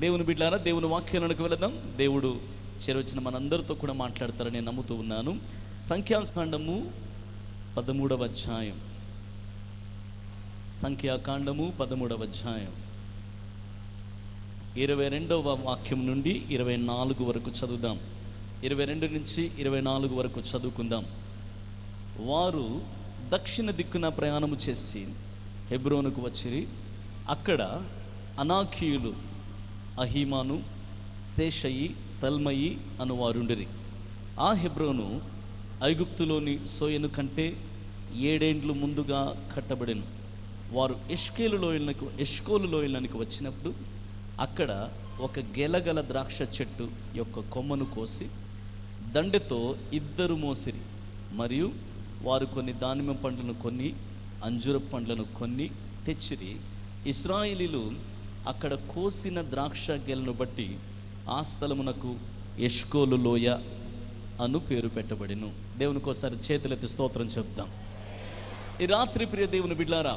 దేవుని బిడ్డలారా, దేవుని వాక్యాలకు వెళదాం. దేవుడు చేరొచ్చిన మనందరితో కూడా మాట్లాడతారని నేను నమ్ముతూ ఉన్నాను. సంఖ్యాకాండము 13వ అధ్యాయం. సంఖ్యాకాండము 13వ అధ్యాయం 22వ వాక్యం నుండి 24 వరకు చదువుదాం. 22 నుంచి 24 వరకు చదువుకుందాం. వారు దక్షిణ దిక్కున ప్రయాణము చేసి హెబ్రోనుకు వచ్చిరి. అక్కడ అనాకీయులు అహీమాను, శేషయి, తల్మయి అను వారుండిరి. ఆ హెబ్రోను ఐగుప్తులోని సోయను కంటే 7 ఏండ్లు ముందుగా కట్టబడెను. వారు ఎష్కోలు లోయలకు వచ్చినప్పుడు అక్కడ ఒక గెలగల ద్రాక్ష చెట్టు యొక్క కొమ్మను కోసి దండెతో 2 మోసిరి. మరియు వారు కొన్ని దానిమ్మ పండ్లను కొన్ని అంజూర పండ్లను కొన్ని తెచ్చిరి. ఇశ్రాయేలీలు అక్కడ కోసిన ద్రాక్ష గెలను బట్టి ఆ స్థలమునకు ఎష్కోలు లోయ అను పేరు పెట్టబడిను. దేవునికి ఒకసారి చేతులెత్తి స్తోత్రం చెప్తాం. ఈ రాత్రి ప్రియ దేవుని బిడ్లారా,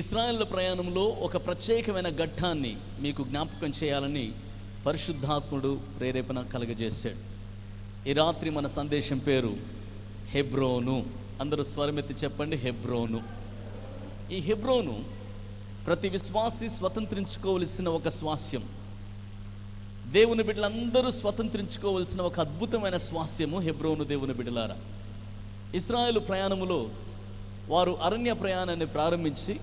ఇశ్రాయేలు ప్రయాణంలో ఒక ప్రత్యేకమైన ఘట్టాన్ని మీకు జ్ఞాపకం చేయాలని పరిశుద్ధాత్ముడు ప్రేరేపణ కలగజేశాడు. ఈ రాత్రి మన సందేశం పేరు హెబ్రోను. అందరూ స్వరమెత్తి చెప్పండి, హెబ్రోను. ఈ హెబ్రోను ప్రతి విశ్వాసి స్వతంత్రించుకోవలసిన ఒక స్వాస్యం. దేవుని బిడ్డలందరూ స్వతంత్రించుకోవలసిన ఒక అద్భుతమైన స్వాస్యము హెబ్రోను. దేవుని బిడ్డలారా, ఇశ్రాయేలు ప్రయాణములో వారు అరణ్య ప్రయాణాన్ని ప్రారంభించి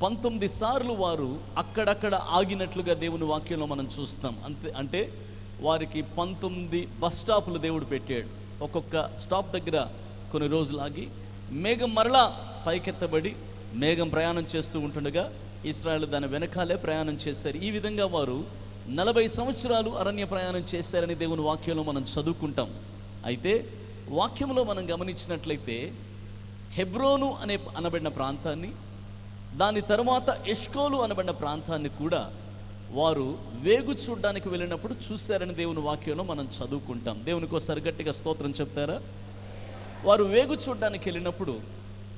19 సార్లు వారు అక్కడక్కడ ఆగినట్లుగా దేవుని వాక్యంలో మనం చూస్తాం. అంటే వారికి 19 బస్ స్టాపులు దేవుడు పెట్టాడు. ఒక్కొక్క స్టాప్ దగ్గర కొన్ని రోజులు ఆగి మేఘం మరలా పైకెత్తబడి మేఘం ప్రయాణం చేస్తూ ఉంటుండగా ఇశ్రాయేలు దాని వెనకాలే ప్రయాణం చేశారు. ఈ విధంగా వారు 40 సంవత్సరాలు అరణ్య ప్రయాణం చేశారని దేవుని వాక్యంలో మనం చదువుకుంటాం. అయితే వాక్యంలో మనం గమనించినట్లయితే హెబ్రోను అనబడిన ప్రాంతాన్ని, దాని తర్వాత ఎష్కోలు అనబడిన ప్రాంతాన్ని కూడా వారు వేగు చూడడానికి వెళ్ళినప్పుడు చూశారని దేవుని వాక్యంలో మనం చదువుకుంటాం. దేవునికి ఒకసారి గట్టిగా స్తోత్రం చెప్తారా? వారు వేగు చూడడానికి వెళ్ళినప్పుడు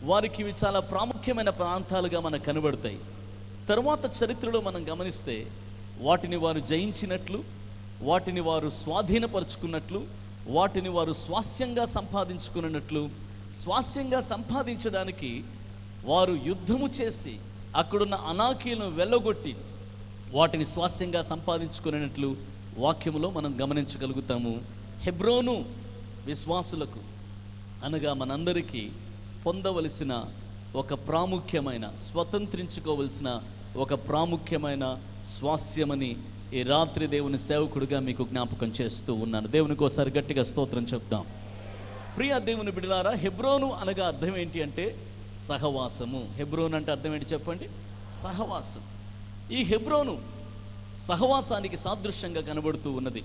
వారికి ఇవి చాలా ప్రాముఖ్యమైన ప్రాంతాలుగా మనకు కనబడతాయి. తరువాత చరిత్రలో మనం గమనిస్తే వాటిని వారు జయించినట్లు, వాటిని వారు స్వాధీనపరుచుకున్నట్లు, వాటిని వారు స్వాస్యంగా సంపాదించుకున్నట్లు, స్వాస్యంగా సంపాదించడానికి వారు యుద్ధము చేసి అక్కడున్న అనాకీలను వెళ్ళగొట్టి వాటిని స్వాస్యంగా సంపాదించుకునేట్లు వాక్యములో మనం గమనించగలుగుతాము. హెబ్రోను విశ్వాసులకు అనగా మనందరికీ పొందవలసిన ఒక ప్రాముఖ్యమైన, స్వతంత్రించుకోవలసిన ఒక ప్రాముఖ్యమైన స్వాస్యమని ఈ రాత్రి దేవుని సేవకుడిగా మీకు జ్ఞాపకం చేస్తూ ఉన్నాను. దేవునికి ఒకసారి గట్టిగా స్తోత్రం చెప్తాం. ప్రియ దేవుని బిడ్డలారా, హెబ్రోను అనగా అర్థం ఏంటి అంటే సహవాసము. హెబ్రోను అంటే అర్థం ఏంటి చెప్పండి? సహవాసం. ఈ హెబ్రోను సహవాసానికి సాదృశ్యంగా కనబడుతూ ఉన్నది.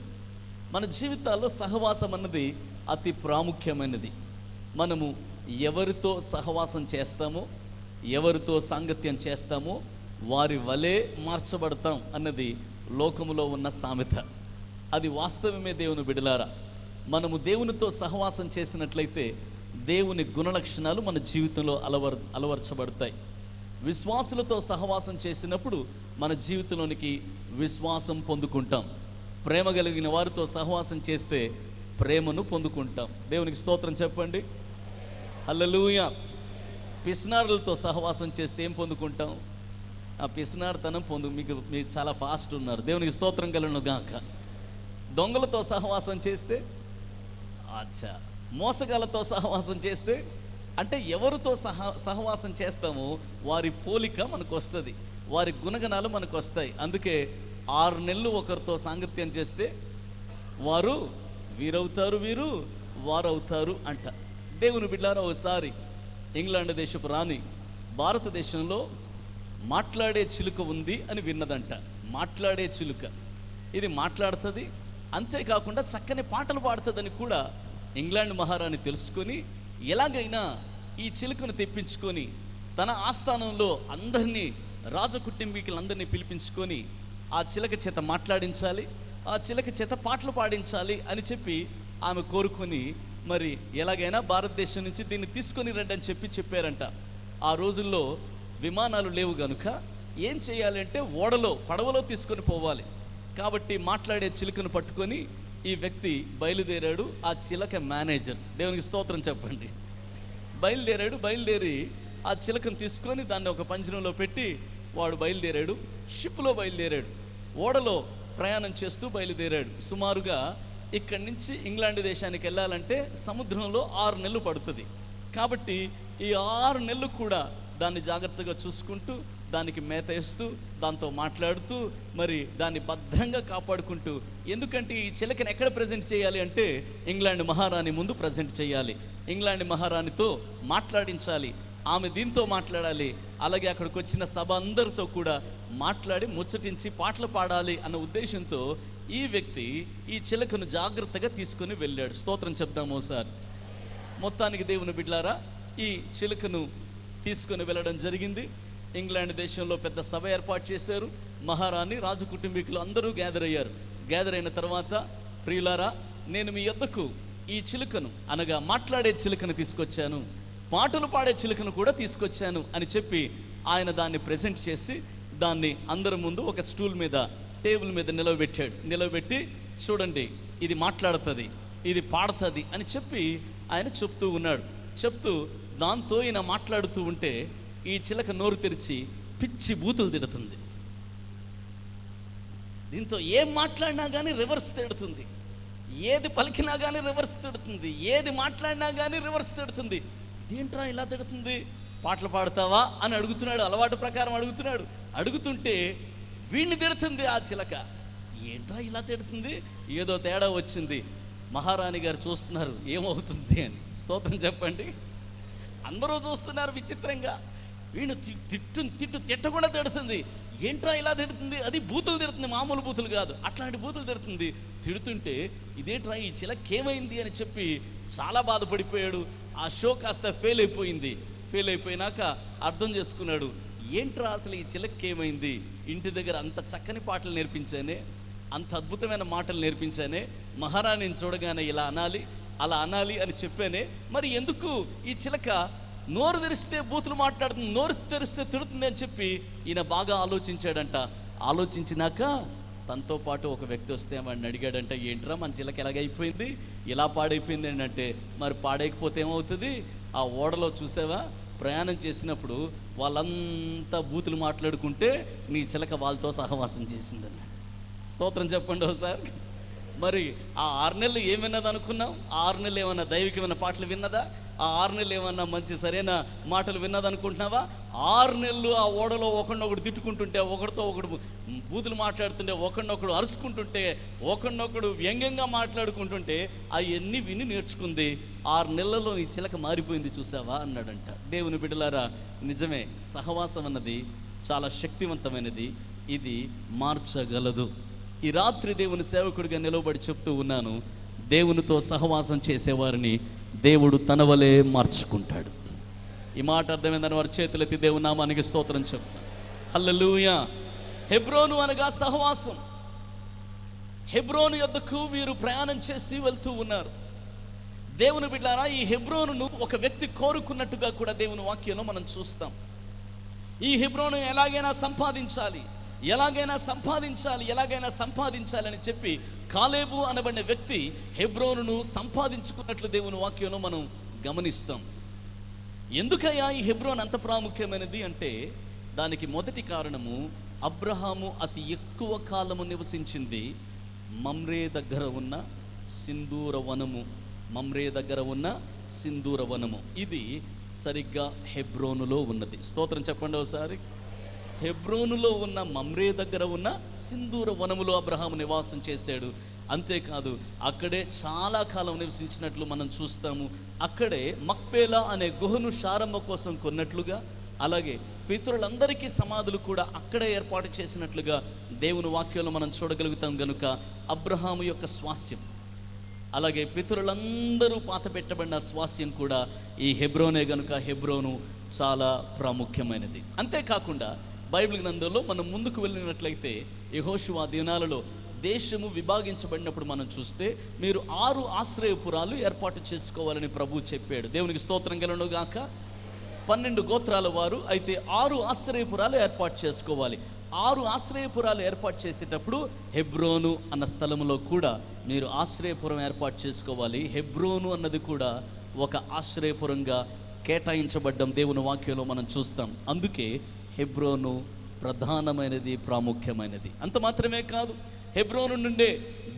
మన జీవితాల్లో సహవాసం అన్నది అతి ప్రాముఖ్యమైనది. మనము ఎవరితో సహవాసం చేస్తామో, ఎవరితో సాంగత్యం చేస్తామో వారి వలె మార్చబడతాం అన్నది లోకములో ఉన్న సామెత. అది వాస్తవమే దేవుని బిడ్డలారా. మనము దేవునితో సహవాసం చేసినట్లయితే దేవుని గుణలక్షణాలు మన జీవితంలో అలవర్చబడతాయి. విశ్వాసులతో సహవాసం చేసినప్పుడు మన జీవితంలోనికి విశ్వాసం పొందుకుంటాం. ప్రేమ కలిగిన వారితో సహవాసం చేస్తే ప్రేమను పొందుకుంటాం. దేవునికి స్తోత్రం చెప్పండి, హల్లెలూయా. పిసినారులతో సహవాసం చేస్తే ఏం పొందుకుంటాం? ఆ పిసినారుతనం మీకు చాలా ఫాస్ట్ ఉన్నారు. దేవునికి స్తోత్రం కలుగును గాక. దొంగలతో సహవాసం చేస్తే, మోసగాళ్ళతో సహవాసం చేస్తే, అంటే ఎవరితో సహవాసం చేస్తామో వారి పోలిక మనకు వస్తుంది, వారి గుణగణాలు మనకు వస్తాయి. అందుకే 6 నెలలు ఒకరితో సాంగత్యం చేస్తే వారు వీరవుతారు, వీరు వారవుతారు అంట. దేవుని బిడ్డలారా, ఒకసారి ఇంగ్లాండ్ దేశపు రాణి భారతదేశంలో మాట్లాడే చిలుక ఉంది అని విన్నదంట. మాట్లాడే చిలుక, ఇది మాట్లాడుతుంది, అంతేకాకుండా చక్కని పాటలు పాడుతుందని కూడా ఇంగ్లాండ్ మహారాణి తెలుసుకొని ఎలాగైనా ఈ చిలుకను తెప్పించుకొని తన ఆస్థానంలో అందరినీ, రాజకుటుంబీకులందరినీ పిలిపించుకొని ఆ చిలక చేత మాట్లాడించాలి, ఆ చిలక చేత పాటలు పాడించాలి అని చెప్పి ఆమె కోరుకొని మరి ఎలాగైనా భారతదేశం నుంచి దీన్ని తీసుకొని రండి అని చెప్పారంట. ఆ రోజుల్లో విమానాలు లేవు గనుక ఏం చేయాలి అంటే పడవలో తీసుకొని పోవాలి. కాబట్టి మాట్లాడే చిలుకను పట్టుకొని ఈ వ్యక్తి బయలుదేరాడు. ఆ చిలక మేనేజర్, దేవునికి స్తోత్రం చెప్పండి, బయలుదేరి ఆ చిలకను తీసుకొని దాన్ని ఒక పంజరంలో పెట్టి వాడు బయలుదేరాడు. షిప్లో బయలుదేరాడు, ఓడలో ప్రయాణం చేస్తూ బయలుదేరాడు. సుమారుగా ఇక్కడి నుంచి ఇంగ్లాండ్ దేశానికి వెళ్ళాలంటే సముద్రంలో 6 నెలలు పడుతుంది. కాబట్టి ఈ 6 నెలలు కూడా దాన్ని జాగ్రత్తగా చూసుకుంటూ, దానికి మేత వేస్తూ, దాంతో మాట్లాడుతూ, మరి దాన్ని భద్రంగా కాపాడుకుంటూ, ఎందుకంటే ఈ చిలకని ఎక్కడ ప్రజెంట్ చేయాలి అంటే ఇంగ్లాండ్ మహారాణి ముందు ప్రజెంట్ చేయాలి, ఇంగ్లాండ్ మహారాణితో మాట్లాడించాలి, ఆమె దీంతో మాట్లాడాలి, అలాగే అక్కడికి వచ్చిన సభ అందరితో కూడా మాట్లాడి ముచ్చటించి పాటలు పాడాలి అన్న ఉద్దేశంతో ఈ వ్యక్తి ఈ చిలకను జాగ్రత్తగా తీసుకొని వెళ్ళాడు. స్తోత్రం చెప్దాము సార్. మొత్తానికి దేవుని బిడ్డలారా, ఈ చిలుకను తీసుకొని వెళ్ళడం జరిగింది. ఇంగ్లాండ్ దేశంలో పెద్ద సభ ఏర్పాటు చేశారు. మహారాణి, రాజు కుటుంబీకులు అందరూ గ్యాదర్ అయిన తర్వాత, ప్రియులారా, నేను మీ యొద్దకు ఈ చిలుకను, అనగా మాట్లాడే చిలుకను తీసుకొచ్చాను, పాటలు పాడే చిలుకను కూడా తీసుకొచ్చాను అని చెప్పి ఆయన దాన్ని ప్రెజెంట్ చేసి దాన్ని అందరి ముందు ఒక స్టూల్ మీద, టేబుల్ మీద నిలవబెట్టి చూడండి, ఇది మాట్లాడుతుంది, ఇది పాడుతుంది అని చెప్పి ఆయన చెప్తూ ఉన్నాడు. చెప్తూ దాంతో ఈయన మాట్లాడుతూ ఉంటే ఈ చిలక నోరు తెరిచి పిచ్చి బూతులు తిడుతుంది. దీంతో ఏం మాట్లాడినా కానీ రివర్స్ తిడుతుంది, ఏది పలికినా కానీ రివర్స్ తిడుతుంది, ఏది మాట్లాడినా కానీ రివర్స్ తిడుతుంది. ఇదేంట్రా ఇలా తిడుతుంది, పాటలు పాడతావా అని అడుగుతున్నాడు. అలవాటు ప్రకారం అడుగుతుంటే వీడిని తిడుతుంది ఆ చిలక. ఏంట్రా ఇలా తిడుతుంది, ఏదో తేడా వచ్చింది. మహారాణి గారు చూస్తున్నారు ఏమవుతుంది అని. స్తోత్రం చెప్పండి. అందరూ చూస్తున్నారు విచిత్రంగా. వీడు తిట్టకుండా తిడుతుంది. ఏంట్రా ఇలా తిడుతుంది, అది బూతులు తిడుతుంది, మామూలు బూతులు కాదు, అట్లాంటి బూతులు తిడుతుంది. తిడుతుంటే ఇదేంట్రా ఈ చిలకేమైంది అని చెప్పి చాలా బాధపడిపోయాడు. ఆ షో కాస్త ఫెయిల్ అయిపోయినాక అర్థం చేసుకున్నాడు, ఏంట్రా అసలు ఈ చిలకేమైంది, ఇంటి దగ్గర అంత చక్కని పాటలు నేర్పించానే, అంత అద్భుతమైన మాటలు నేర్పించానే, మహారాణిని చూడగానే ఇలా అనాలి అలా అనాలి అని చెప్పానే, మరి ఎందుకు ఈ చిలక నోరు తెరిస్తే బూతులు మాట్లాడుతుంది, నోరు తెరిస్తే తిడుతుంది అని చెప్పి ఈయన బాగా ఆలోచించాడంట. ఆలోచించినాక తనతో పాటు ఒక వ్యక్తి వస్తే వాడిని అడిగాడంట, ఏంట్రా మన చిలక ఎలాగైపోయింది, ఇలా పాడైపోయింది ఏంటంటే, మరి పాడైకపోతే ఏమవుతుంది, ఆ ఓడలో చూసావా ప్రయాణం చేసినప్పుడు వాళ్ళంతా బూతులు మాట్లాడుకుంటే నీ చిలక వాళ్ళతో సహవాసం చేసిందని. స్తోత్రం చెప్పండి ఒకసారి. మరి ఆ 6 నెలలు ఏం విన్నది అనుకున్నాం? ఆ 6 నెలలు ఏమన్నా దైవికమైన పాటలు విన్నదా? ఆ 6 నెలలు ఏమన్నా మంచి సరైన మాటలు విన్నదనుకుంటున్నావా? 6 నెలలు ఆ ఓడలో ఒకడినొకడు తిట్టుకుంటుంటే, ఒకడితో ఒకడు బూతులు మాట్లాడుతుంటే, ఒకడినొకడు అరుచుకుంటుంటే, ఒకడినొకడు వ్యంగ్యంగా మాట్లాడుకుంటుంటే అవన్నీ విని నేర్చుకుంది. 6 నెలల్లో నీ చిలక మారిపోయింది చూసావా అన్నాడంట. దేవుని బిడ్డలారా, నిజమే, సహవాసం అన్నది చాలా శక్తివంతమైనది, ఇది మార్చగలదు. ఈ రాత్రి దేవుని సేవకుడిగా నిలవబడి చెప్తూ ఉన్నాను, దేవునితో సహవాసం చేసేవారిని దేవుడు తన వలే మార్చుకుంటాడు. ఈ మాట అర్థమైందని వారి చేతులెత్తి దేవుని నామానికి స్తోత్రం చెప్తాను. హల్లెలూయా. హెబ్రోను అనగా సహవాసం. హెబ్రోను యొద్దకు వీరు ప్రయాణం చేసి వెళ్తూ ఉన్నారు. దేవుని బిడ్డలారా, ఈ హెబ్రోనును ఒక వ్యక్తి కోరుకున్నట్టుగా కూడా దేవుని వాక్యంలో మనం చూస్తాం. ఈ హెబ్రోను ఎలాగైనా సంపాదించాలి అని చెప్పి కాలేబు అనబడిన వ్యక్తి హెబ్రోనును సంపాదించుకున్నట్లు దేవుని వాక్యంలో మనం గమనిస్తాం. ఎందుకయ్యా ఈ హెబ్రోన్ అంత ప్రాముఖ్యమైనది అంటే దానికి మొదటి కారణము, అబ్రహాము అతి ఎక్కువ కాలము నివసించింది మమ్రే దగ్గర ఉన్న సింధూర వనము. ఇది సరిగ్గా హెబ్రోనులో ఉన్నది. స్తోత్రం చెప్పండి ఒకసారి. హెబ్రోనులో ఉన్న మమ్రే దగ్గర ఉన్న సింధూర వనములో అబ్రహాము నివాసం చేశాడు. అంతేకాదు, అక్కడే చాలా కాలం నివసించినట్లు మనం చూస్తాము. అక్కడే మక్పేలా అనే గుహను శారమ్మ కోసం కొన్నట్లుగా, అలాగే పితరులందరికీ సమాధులు కూడా అక్కడే ఏర్పాటు చేసినట్లుగా దేవుని వాక్యంలో మనం చూడగలుగుతాం. గనుక అబ్రహాము యొక్క స్వాస్థ్యం, అలాగే పితరులందరూ పాత పెట్టబడిన స్వాస్థ్యం కూడా ఈ హెబ్రోనే. గనుక హెబ్రోను చాలా ప్రాముఖ్యమైనది. అంతేకాకుండా బైబిల్ గ్రంథంలో మనం ముందుకు వెళ్ళినట్లయితే యెహోషువ దినాలలో దేశము విభాగించబడినప్పుడు మనం చూస్తే మీరు 6 ఆశ్రయపురాలు ఏర్పాటు చేసుకోవాలని ప్రభువు చెప్పాడు. దేవునికి స్తోత్రం కలుగును గాక. 12 గోత్రాల వారు. అయితే 6 ఆశ్రయపురాలు ఏర్పాటు చేసుకోవాలి. 6 ఆశ్రయపురాలు ఏర్పాటు చేసేటప్పుడు హెబ్రోను అన్న స్థలంలో కూడా మీరు ఆశ్రయపురం ఏర్పాటు చేసుకోవాలి. హెబ్రోను అన్నది కూడా ఒక ఆశ్రయపురంగా కేటాయించబడ్డం దేవుని వాక్యంలో మనం చూస్తాం. అందుకే హెబ్రోను ప్రధానమైనది, ప్రాముఖ్యమైనది. అంత మాత్రమే కాదు, హెబ్రోను నుండే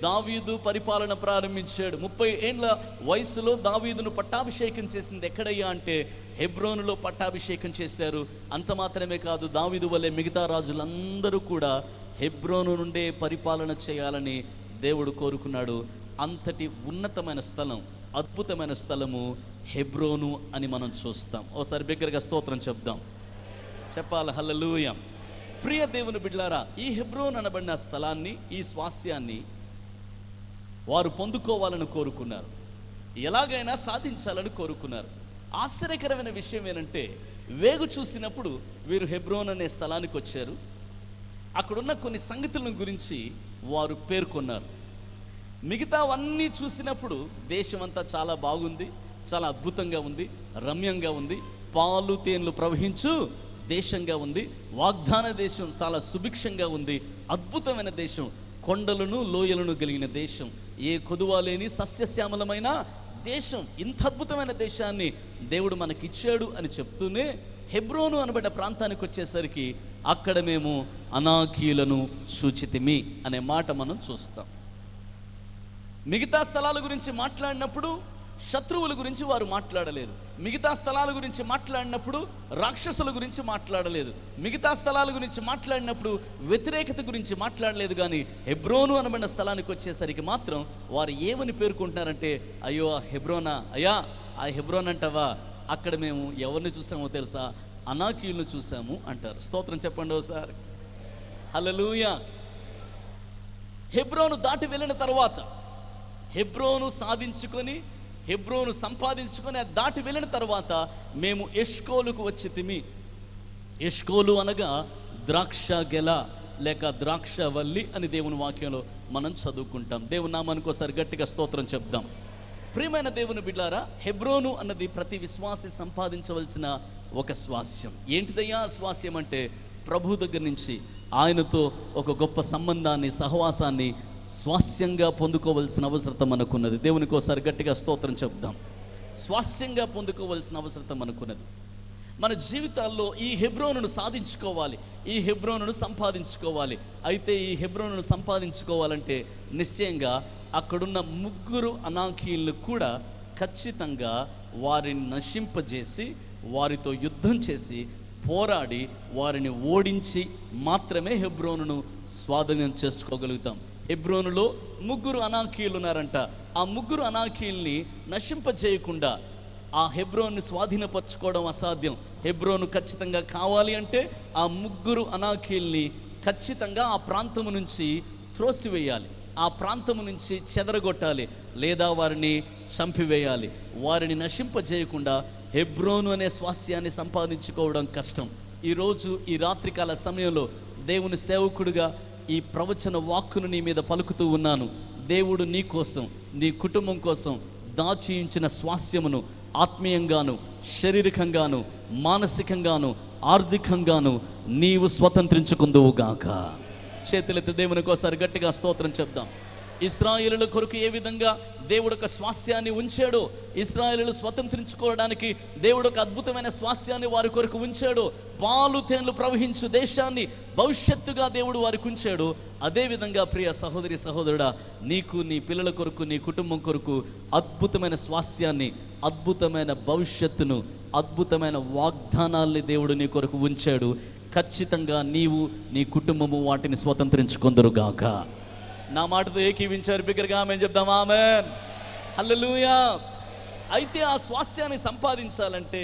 దావీదు పరిపాలన ప్రారంభించాడు. 30 ఏండ్ల వయసులో దావీదును పట్టాభిషేకం చేసింది ఎక్కడయ్యా అంటే హెబ్రోనులో పట్టాభిషేకం చేశారు. అంత మాత్రమే కాదు, దావీదు వల్లే మిగతా రాజులందరూ కూడా హెబ్రోను నుండే పరిపాలన చేయాలని దేవుడు కోరుకున్నాడు. అంతటి ఉన్నతమైన స్థలం, అద్భుతమైన స్థలము హెబ్రోను అని మనం చూస్తాం. ఓసారి బిగ్గరగా స్తోత్రం చెప్దాం, చెప్పాలి హల్లెలూయా. ప్రియ దేవుని బిడ్డలారా, ఈ హెబ్రోన్ అనబడిన స్థలాన్ని, ఈ స్వాస్థ్యాన్ని వారు పొందుకోవాలని కోరుకున్నారు, ఎలాగైనా సాధించాలని కోరుకున్నారు. ఆశ్చర్యకరమైన విషయం ఏంటంటే, వేగు చూసినప్పుడు వీరు హెబ్రోన్ అనే స్థలానికి వచ్చారు. అక్కడున్న కొన్ని సంగతుల గురించి వారు పేర్కొన్నారు. మిగతావన్నీ చూసినప్పుడు దేశం అంతా చాలా బాగుంది, చాలా అద్భుతంగా ఉంది, రమ్యంగా ఉంది, పాలు తేనెలు ప్రవహించు దేశంగా ఉంది, వాగ్దాన దేశం చాలా సుభిక్షంగా ఉంది, అద్భుతమైన దేశం, కొండలను లోయలను కలిగిన దేశం, ఏ కొదువ లేని సస్యశ్యామలమైన దేశం. ఇంత అద్భుతమైన దేశాన్ని దేవుడు మనకిచ్చాడు అని చెప్తూనే హెబ్రోను అనబడ్డ ప్రాంతానికి వచ్చేసరికి అక్కడ మేము అనాకీయులను సూచితిమి అనే మాట మనం చూస్తాం. మిగతా స్థలాల గురించి మాట్లాడినప్పుడు శత్రువుల గురించి వారు మాట్లాడలేదు. మిగతా స్థలాల గురించి మాట్లాడినప్పుడు రాక్షసుల గురించి మాట్లాడలేదు. మిగతా స్థలాల గురించి మాట్లాడినప్పుడు వ్యతిరేకత గురించి మాట్లాడలేదు. కానీ హెబ్రోను అనబడిన స్థలానికి వచ్చేసరికి మాత్రం వారు ఏమని పేర్కొంటున్నారంటే, అయ్యో ఆ హెబ్రోనా, అయ్యా ఆ హెబ్రోన్ అంటావా, అక్కడ మేము ఎవరిని చూసామో తెలుసా, అనాకీయులను చూసాము అంటారు. స్తోత్రం చెప్పండి ఒకసారి, హల్లెలూయా. హెబ్రోను దాటి వెళ్ళిన తర్వాత, హెబ్రోను సాధించుకొని, హెబ్రోను సంపాదించుకొని దాటి వెళ్ళిన తర్వాత మేము ఎష్కోలుకు వచ్చి తిమి. ఎష్కోలు అనగా ద్రాక్ష గెల లేక ద్రాక్ష వల్లి అని దేవుని వాక్యంలో మనం చదువుకుంటాం. దేవుని నామానికి ఒకసారి గట్టిగా స్తోత్రం చెప్దాం. ప్రియమైన దేవుని బిడ్డారా, హెబ్రోను అన్నది ప్రతి విశ్వాసి సంపాదించవలసిన ఒక స్వాస్యం. ఏంటిదయ్యా స్వాస్యం అంటే, ప్రభు దగ్గర నుంచి ఆయనతో ఒక గొప్ప సంబంధాన్ని, సహవాసాన్ని స్వాస్యంగా పొందుకోవలసిన అవసరత మనకున్నది. దేవునికి ఒకసారి గట్టిగా స్తోత్రం చెప్దాం. స్వాస్యంగా పొందుకోవలసిన అవసరత మనకున్నది. మన జీవితాల్లో ఈ హెబ్రోనును సాధించుకోవాలి, ఈ హెబ్రోనును సంపాదించుకోవాలి. అయితే ఈ హెబ్రోనును సంపాదించుకోవాలంటే నిశ్చయంగా అక్కడున్న 3 అనాకీయులను కూడా ఖచ్చితంగా వారిని నశింపజేసి, వారితో యుద్ధం చేసి, పోరాడి వారిని ఓడించి మాత్రమే హెబ్రోనును స్వాధీనం చేసుకోగలుగుతాం. హెబ్రోనులో 3 అనాకీయులు ఉన్నారంట. ఆ 3 అనాకీయుల్ని నశింపజేయకుండా ఆ హెబ్రోన్ని స్వాధీనపరచుకోవడం అసాధ్యం. హెబ్రోను ఖచ్చితంగా కావాలి అంటే ఆ 3 అనాకీయుల్ని ఖచ్చితంగా ఆ ప్రాంతము నుంచి త్రోసివేయాలి, ఆ ప్రాంతము నుంచి చెదరగొట్టాలి, లేదా వారిని చంపివేయాలి. వారిని నశింపజేయకుండా హెబ్రోను అనే స్వాస్థ్యాన్ని సంపాదించుకోవడం కష్టం. ఈరోజు ఈ రాత్రికాల సమయంలో దేవుని సేవకుడిగా ఈ ప్రవచన వాక్కును నీ మీద పలుకుతూ ఉన్నాను. దేవుడు నీ కోసం, నీ కుటుంబం కోసం దాచి ఉంచిన స్వాస్థ్యమును ఆత్మీయంగాను, శారీరకంగాను, మానసికంగాను, ఆర్థికంగాను నీవు స్వతంత్రించుకుందువుగాక. చేతులెత్తి దేవునికి ఒకసారి గట్టిగా స్తోత్రం చెప్దాం. ఇశ్రాయేలుల కొరకు ఏ విధంగా దేవుడు ఒక స్వాస్థ్యాన్ని ఉంచాడో, ఇశ్రాయేలులు స్వతంత్రించుకోవడానికి దేవుడు ఒక అద్భుతమైన స్వాస్థ్యాన్ని వారి కొరకు ఉంచాడు, పాలు తేనెలు ప్రవహించు దేశాన్ని భవిష్యత్తుగా దేవుడు వారికి ఉంచాడు. అదేవిధంగా ప్రియ సహోదరి సహోదరుడా, నీకు, నీ పిల్లల కొరకు, నీ కుటుంబం కొరకు అద్భుతమైన స్వాస్థ్యాన్ని, అద్భుతమైన భవిష్యత్తును, అద్భుతమైన వాగ్దానాల్ని దేవుడు నీ కొరకు ఉంచాడు. ఖచ్చితంగా నీవు, నీ కుటుంబము వాటిని స్వతంత్రించుకొందురుగాక. నా మాటతో ఏకీవించారు, బిగ్గరగా ఆమేన్ చెప్దాం. ఆమేన్, హల్లెలూయా. అయితే ఆ స్వాస్థ్యాన్ని సంపాదించాలంటే,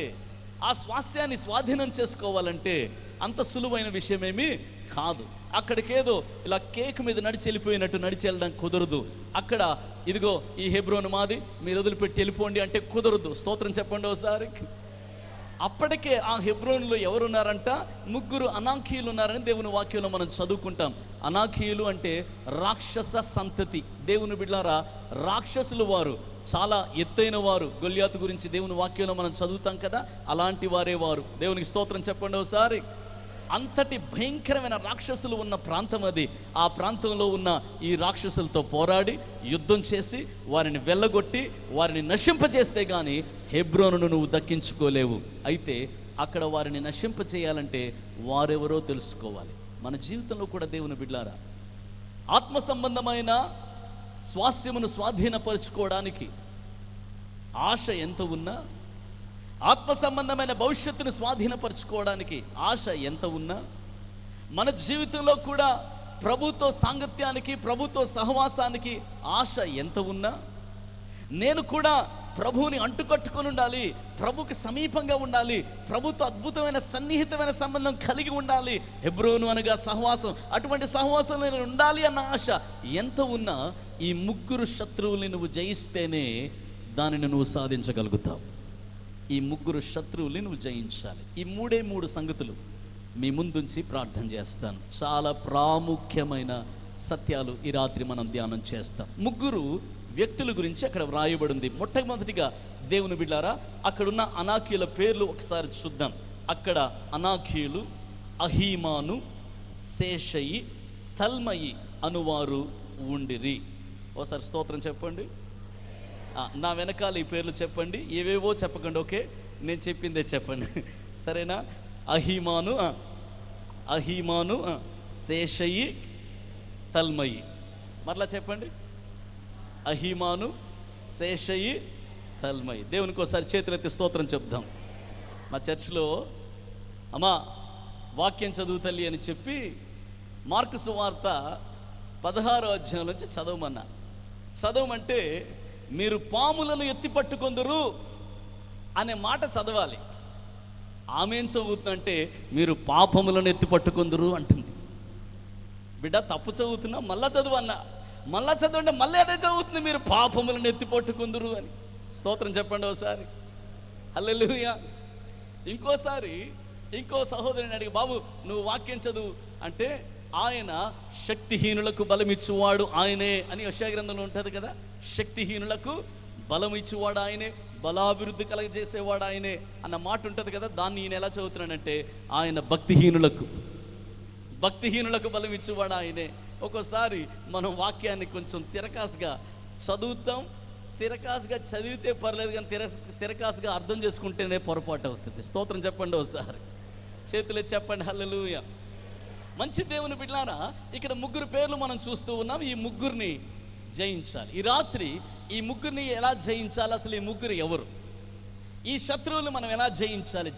ఆ స్వాస్థ్యాన్ని స్వాధీనం చేసుకోవాలంటే అంత సులువైన విషయమేమీ కాదు. అక్కడికేదో ఇలా కేక్ మీద నడిచి వెళ్ళిపోయినట్టు నడిచి వెళ్ళడం కుదరదు. అక్కడ ఇదిగో ఈ హెబ్రోను మాది, మీరు వదిలిపెట్టి వెళ్ళిపోండి అంటే కుదరదు. స్తోత్రం చెప్పండి ఒకసారి. అప్పటికే ఆ హెబ్రోనులో ఎవరున్నారంట, 3 అనాకీయులు ఉన్నారని దేవుని వాక్యంలో మనం చదువుకుంటాం. అనాకీయులు అంటే రాక్షస సంతతి. దేవుని బిడ్డలారా, రాక్షసులు వారు. చాలా ఎత్తైన వారు. గొల్యాతు గురించి దేవుని వాక్యంలో మనం చదువుతాం కదా, అలాంటి వారే వారు. దేవునికి స్తోత్రం చెప్పండి ఒకసారి. అంతటి భయంకరమైన రాక్షసులు ఉన్న ప్రాంతం అది. ఆ ప్రాంతంలో ఉన్న ఈ రాక్షసులతో పోరాడి యుద్ధం చేసి వారిని వెళ్ళగొట్టి వారిని నశింపజేస్తే కానీ హెబ్రోనును నువ్వు దక్కించుకోలేవు. అయితే అక్కడ వారిని నశింపచేయాలంటే వారెవరో తెలుసుకోవాలి. మన జీవితంలో కూడా దేవుని బిడ్డలారా, ఆత్మ సంబంధమైన స్వాస్యమును స్వాధీనపరుచుకోవడానికి ఆశ ఎంత ఉన్నా, ఆత్మ సంబంధమైన భవిష్యత్తును స్వాధీనపరచుకోవడానికి ఆశ ఎంత ఉన్నా, మన జీవితంలో కూడా ప్రభుతో సాంగత్యానికి, ప్రభుతో సహవాసానికి ఆశ ఎంత ఉన్నా, నేను కూడా ప్రభువుని అంటుకట్టుకొని ఉండాలి, ప్రభుకి సమీపంగా ఉండాలి, ప్రభుతో అద్భుతమైన సన్నిహితమైన సంబంధం కలిగి ఉండాలి, హెబ్రోను అనగా సహవాసం, అటువంటి సహవాసంలో నేను ఉండాలి అన్న ఆశ ఎంత ఉన్నా, ఈ ముగ్గురు శత్రువుల్ని నువ్వు జయిస్తేనే దానిని నువ్వు సాధించగలుగుతావు. ఈ ముగ్గురు శత్రువుల్ని నువ్వు జయించాలి. ఈ మూడు సంగతులు మీ ముందుంచి ప్రార్థన చేస్తాను. చాలా ప్రాముఖ్యమైన సత్యాలు ఈ రాత్రి మనం ధ్యానం చేస్తాం. ముగ్గురు వ్యక్తుల గురించి అక్కడ వ్రాయబడింది. మొట్టమొదటిగా దేవుని బిడ్డారా, అక్కడున్న అనాకీయుల పేర్లు ఒకసారి చూద్దాం. అక్కడ అనాకీయులు అహీమాను, శేషయి, తల్మయి అనువారు ఉండిరి. ఓసారి స్తోత్రం చెప్పండి. నా వెనకాల ఈ పేర్లు చెప్పండి, ఏవేవో చెప్పకండి. ఓకే, నేను చెప్పిందే చెప్పండి, సరేనా? అహీమాను, శేషయి, తల్మయి. మరలా చెప్పండి. అహీమాను, శేషయి, తల్మయి. దేవునికి ఒకసారి చేతులెత్తి స్తోత్రం చెప్దాం. మా చర్చిలో అమ్మా వాక్యం చదువు తల్లి అని చెప్పి మార్కు సువార్త 16వ అధ్యాయం నుంచి చదవమంటే మీరు పాములను ఎత్తి పట్టుకొందురు అనే మాట చదవాలి. ఆమె ఏం చదువుతుందంటే మీరు పాపములను ఎత్తి పట్టుకొందురు అంటుంది. బిడ్డ తప్పు చదువుతున్నా మళ్ళా చదువు అన్నా, మళ్ళా చదవండి, మళ్ళీ అదే చదువుతుంది, మీరు పాపములను ఎత్తి పట్టుకొందురు అని. స్తోత్రం చెప్పండి ఒకసారి. హల్లెలూయా. ఇంకోసారి ఇంకో సహోదరుని అడిగి, బాబు నువ్వు వాక్యం చదువు అంటే, ఆయన శక్తిహీనులకు బలమిచ్చువాడు ఆయనే అని యెషయా గ్రంథంలో ఉంటుంది కదా. శక్తిహీనులకు బలం ఇచ్చేవాడు ఆయనే, బలాభివృద్ధి కలగజేసేవాడు ఆయనే అన్న మాట ఉంటుంది కదా. దాన్ని ఈయన ఎలా చదువుతున్నాడంటే, ఆయన భక్తిహీనులకు బలం ఇచ్చేవాడు ఆయనే. ఒక్కోసారి మనం వాక్యాన్ని కొంచెం తిరకాసుగా చదువుతాం. తిరకాసుగా చదివితే పర్లేదు, కానీ తిరకాసుగా అర్థం చేసుకుంటేనే పొరపాటు అవుతుంది. స్తోత్రం చెప్పండి ఒకసారి. చేతులే చెప్పండి. హల్లెలూయా. మంచి దేవుని బిడ్డలారా, ఇక్కడ ముగ్గురు పేర్లు మనం చూస్తూ ఉన్నాం. ఈ ముగ్గురిని జయించాలి. ఈ రాత్రి ఈ ముగ్గురిని ఎలా జయించాలి, అసలు ఈ ముగ్గురు ఎవరు, ఈ శత్రువులు మనం ఎలా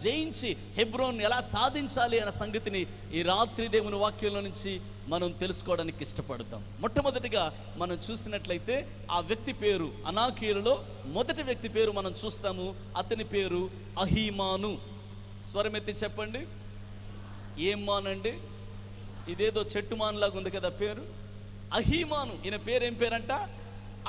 జయించి హెబ్రోన్ ఎలా సాధించాలి అనే సంగతిని ఈ రాత్రి దేవుని వాక్యంలో నుంచి మనం తెలుసుకోవడానికి ఇష్టపడతాం. మొట్టమొదటిగా మనం చూసినట్లయితే ఆ వ్యక్తి పేరు, అనాకీయులలో మొదటి వ్యక్తి పేరు మనం చూస్తాము. అతని పేరు అహీమాను. స్వరమెత్తి చెప్పండి. ఏం మానండి? ఇదేదో చెట్టు మానులాగా ఉంది కదా పేరు. అహీమాను. ఈయన పేరు ఏం పేరంట?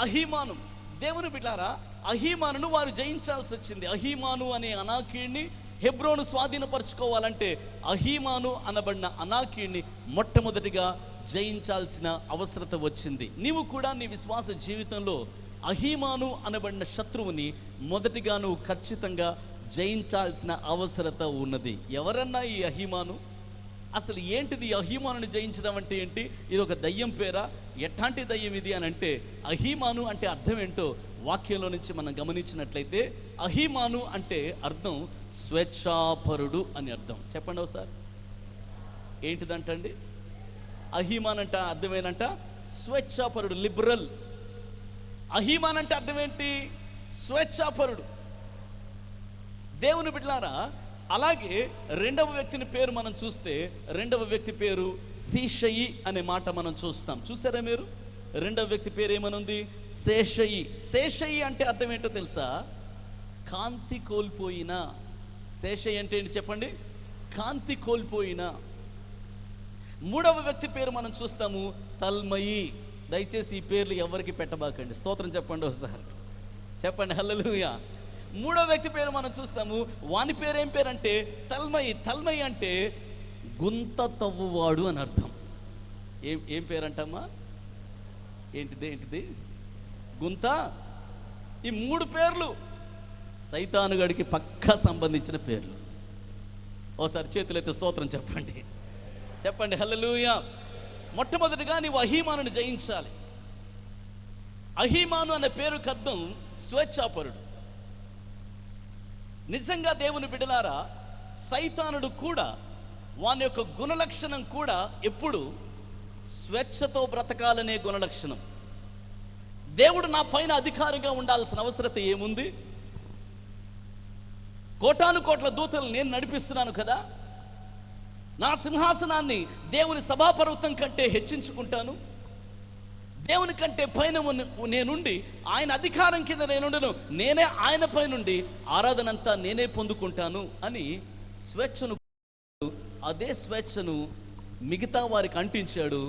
అహీమాను. దేవుని బిడ్డారా, అహీమానును వారు జయించాల్సి వచ్చింది. అహీమాను అనే అనాకీయుడిని హెబ్రోను స్వాధీనపరచుకోవాలంటే అహీమాను అనబడిన అనాకీయుడిని మొట్టమొదటిగా జయించాల్సిన అవసరత వచ్చింది. నీవు కూడా నీ విశ్వాస జీవితంలో అహీమాను అనబడిన శత్రువుని మొదటిగా నువ్వు ఖచ్చితంగా జయించాల్సిన అవసరత ఉన్నది. ఎవరన్నా ఈ అహీమాను? అసలు ఏంటిది అహీమానుని జయించడం అంటే ఏంటి? ఇది ఒక దయ్యం పేరా? ఎట్లాంటి దయ్యం ఇది అని అంటే, అహీమాను అంటే అర్థం ఏంటో వాక్యంలో నుంచి మనం గమనించినట్లయితే, అహీమాను అంటే అర్థం స్వేచ్ఛాపరుడు అని అర్థం. చెప్పండి ఒకసారి. ఏంటిదంటండి? అహీమాన్ అంటే అర్థమేనంట స్వేచ్ఛాపరుడు, లిబరల్. అహీమాన్ అంటే అర్థం ఏంటి? స్వేచ్ఛాపరుడు. దేవుని బిడ్డలారా, అలాగే రెండవ వ్యక్తిని పేరు మనం చూస్తే, రెండవ వ్యక్తి పేరు శేషయి అనే మాట మనం చూస్తాం. చూసారా మీరు? రెండవ వ్యక్తి పేరు ఏమనుంది? శేషయి. శేషయి అంటే అర్థం ఏంటో తెలుసా? కాంతి కోల్పోయిన. శేషయి అంటే ఏంటి చెప్పండి? కాంతి కోల్పోయిన. మూడవ వ్యక్తి పేరు మనం చూస్తాము, తల్మయి. దయచేసి ఈ పేర్లు ఎవరికి పెట్టబాకండి. స్తోత్రం చెప్పండి ఒకసారి. చెప్పండి హల్లెలూయా. మూడో వ్యక్తి పేరు మనం చూస్తాము. వాని పేరు ఏం పేరంటే తల్మయి. తల్మయి అంటే గుంత తవ్వువాడు అని అర్థం. ఏం పేరంటమ్మా? ఏంటిది? గుంత ఈ 3 పేర్లు సైతానుగాడికి పక్కా సంబంధించిన పేర్లు. ఓసారి చేతులైతే స్తోత్రం చెప్పండి, చెప్పండి హల్లెలూయా. మొట్టమొదటిగా నీవు అహీమానుని జయించాలి. అహీమాను అనే పేరుకు అర్థం స్వేచ్ఛాపరుడు. నిజంగా దేవుని బిడ్డలారా, సైతానుడు కూడా వాని యొక్క గుణలక్షణం కూడా ఎప్పుడు స్వేచ్ఛతో బ్రతకాలనే గుణలక్షణం. దేవుడు నా పైన అధికారిగా ఉండాల్సిన అవసరత ఏముంది? కోటాను కోట్ల దూతలు నేను నడిపిస్తున్నాను కదా, నా సింహాసనాన్ని దేవుని సభాపర్వతం కంటే హెచ్చించుకుంటాను. దేవుని కంటే పైన నేనుండి ఆయన అధికారం కింద నేనుండను, నేనే ఆయన పైనుండి ఆరాధనంతా నేనే పొందుకుంటాను అని స్వేచ్ఛను, అదే స్వేచ్ఛను మిగతా వారికి అంటించాడు.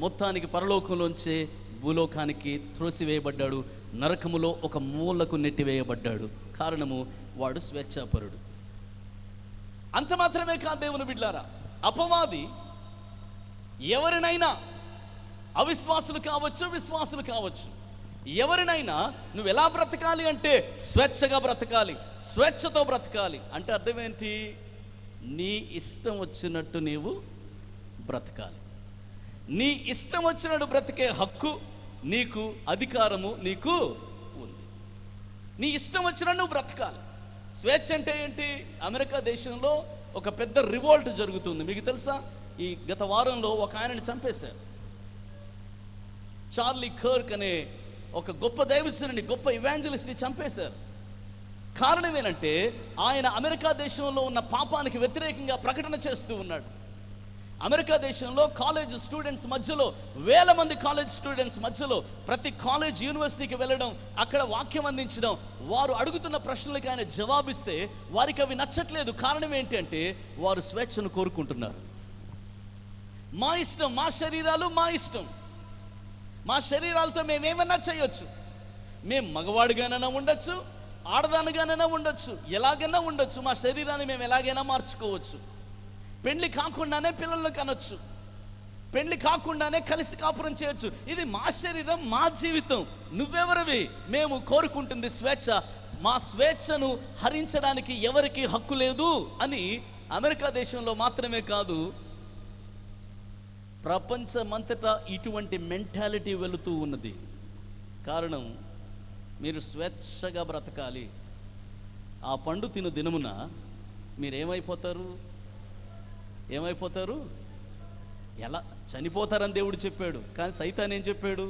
మొత్తానికి పరలోకంలోంచే భూలోకానికి త్రోసివేయబడ్డాడు, నరకములో ఒక మూలకు నెట్టివేయబడ్డాడు. కారణము వాడు స్వేచ్ఛాపరుడు. అంత మాత్రమే కాదు దేవుని బిడ్డలారా, అపవాది ఎవరినైనా, అవిశ్వాసులు కావచ్చు విశ్వాసులు కావచ్చు, ఎవరినైనా నువ్వు ఎలా బ్రతకాలి అంటే స్వేచ్ఛగా బ్రతకాలి, స్వేచ్ఛతో బ్రతకాలి అంటే అర్థం ఏంటి? నీ ఇష్టం వచ్చినట్టు నీవు బ్రతకాలి. నీ ఇష్టం వచ్చినట్టు బ్రతికే హక్కు నీకు, అధికారము నీకు ఉంది. నీ ఇష్టం వచ్చినట్టు నువ్వు బ్రతకాలి. స్వేచ్ఛ అంటే ఏంటి? అమెరికా దేశంలో ఒక పెద్ద రివోల్ట్ జరుగుతుంది. మీకు తెలుసా? ఈ గత వారంలో ఒక ఆయనని చంపేశారు. చార్లీ కర్క్ అనే ఒక గొప్ప దైవజనుని, గొప్ప ఇవాంజలిస్ట్ని చంపేశారు. కారణం ఏంటంటే ఆయన అమెరికా దేశంలో ఉన్న పాపానికి వ్యతిరేకంగా ప్రకటన చేస్తూ ఉన్నాడు. అమెరికా దేశంలో కాలేజ్ స్టూడెంట్స్ మధ్యలో, వేల మంది కాలేజ్ స్టూడెంట్స్ మధ్యలో ప్రతి కాలేజ్ యూనివర్సిటీకి వెళ్ళడం, అక్కడ వాక్యం అందించడం, వారు అడుగుతున్న ప్రశ్నలకు ఆయన జవాబిస్తే వారికి అవి నచ్చట్లేదు. కారణం ఏంటి అంటే వారు స్వేచ్ఛను కోరుకుంటున్నారు. మా ఇష్టం, మా శరీరాలు మా ఇష్టం, మా శరీరాలతో మేమేమన్నా చేయొచ్చు, మేము మగవాడిగానైనా ఉండొచ్చు, ఆడదానిగానైనా ఉండొచ్చు, ఎలాగైనా ఉండొచ్చు, మా శరీరాన్ని మేము ఎలాగైనా మార్చుకోవచ్చు, పెళ్లి కాకుండానే పిల్లలను కనొచ్చు, పెళ్లి కాకుండానే కలిసి కాపురం చేయొచ్చు. ఇది మా శరీరం, మా జీవితం. నువ్వెవరివి? మేము కోరుకుంటుంది స్వేచ్ఛ. మా స్వేచ్ఛను హరించడానికి ఎవరికి హక్కు లేదు అని అమెరికా దేశంలో మాత్రమే కాదు, ప్రపంచమంతటా ఇటువంటి మెంటాలిటీ వెళుతూ ఉన్నది. కారణం, మీరు స్వేచ్ఛగా బ్రతకాలి. ఆ పండు తిను దినమున మీరేమైపోతారు? ఏమైపోతారు? ఎలా చనిపోతారని దేవుడు చెప్పాడు. కానీ సైతాన్ ఏం చెప్పాడు?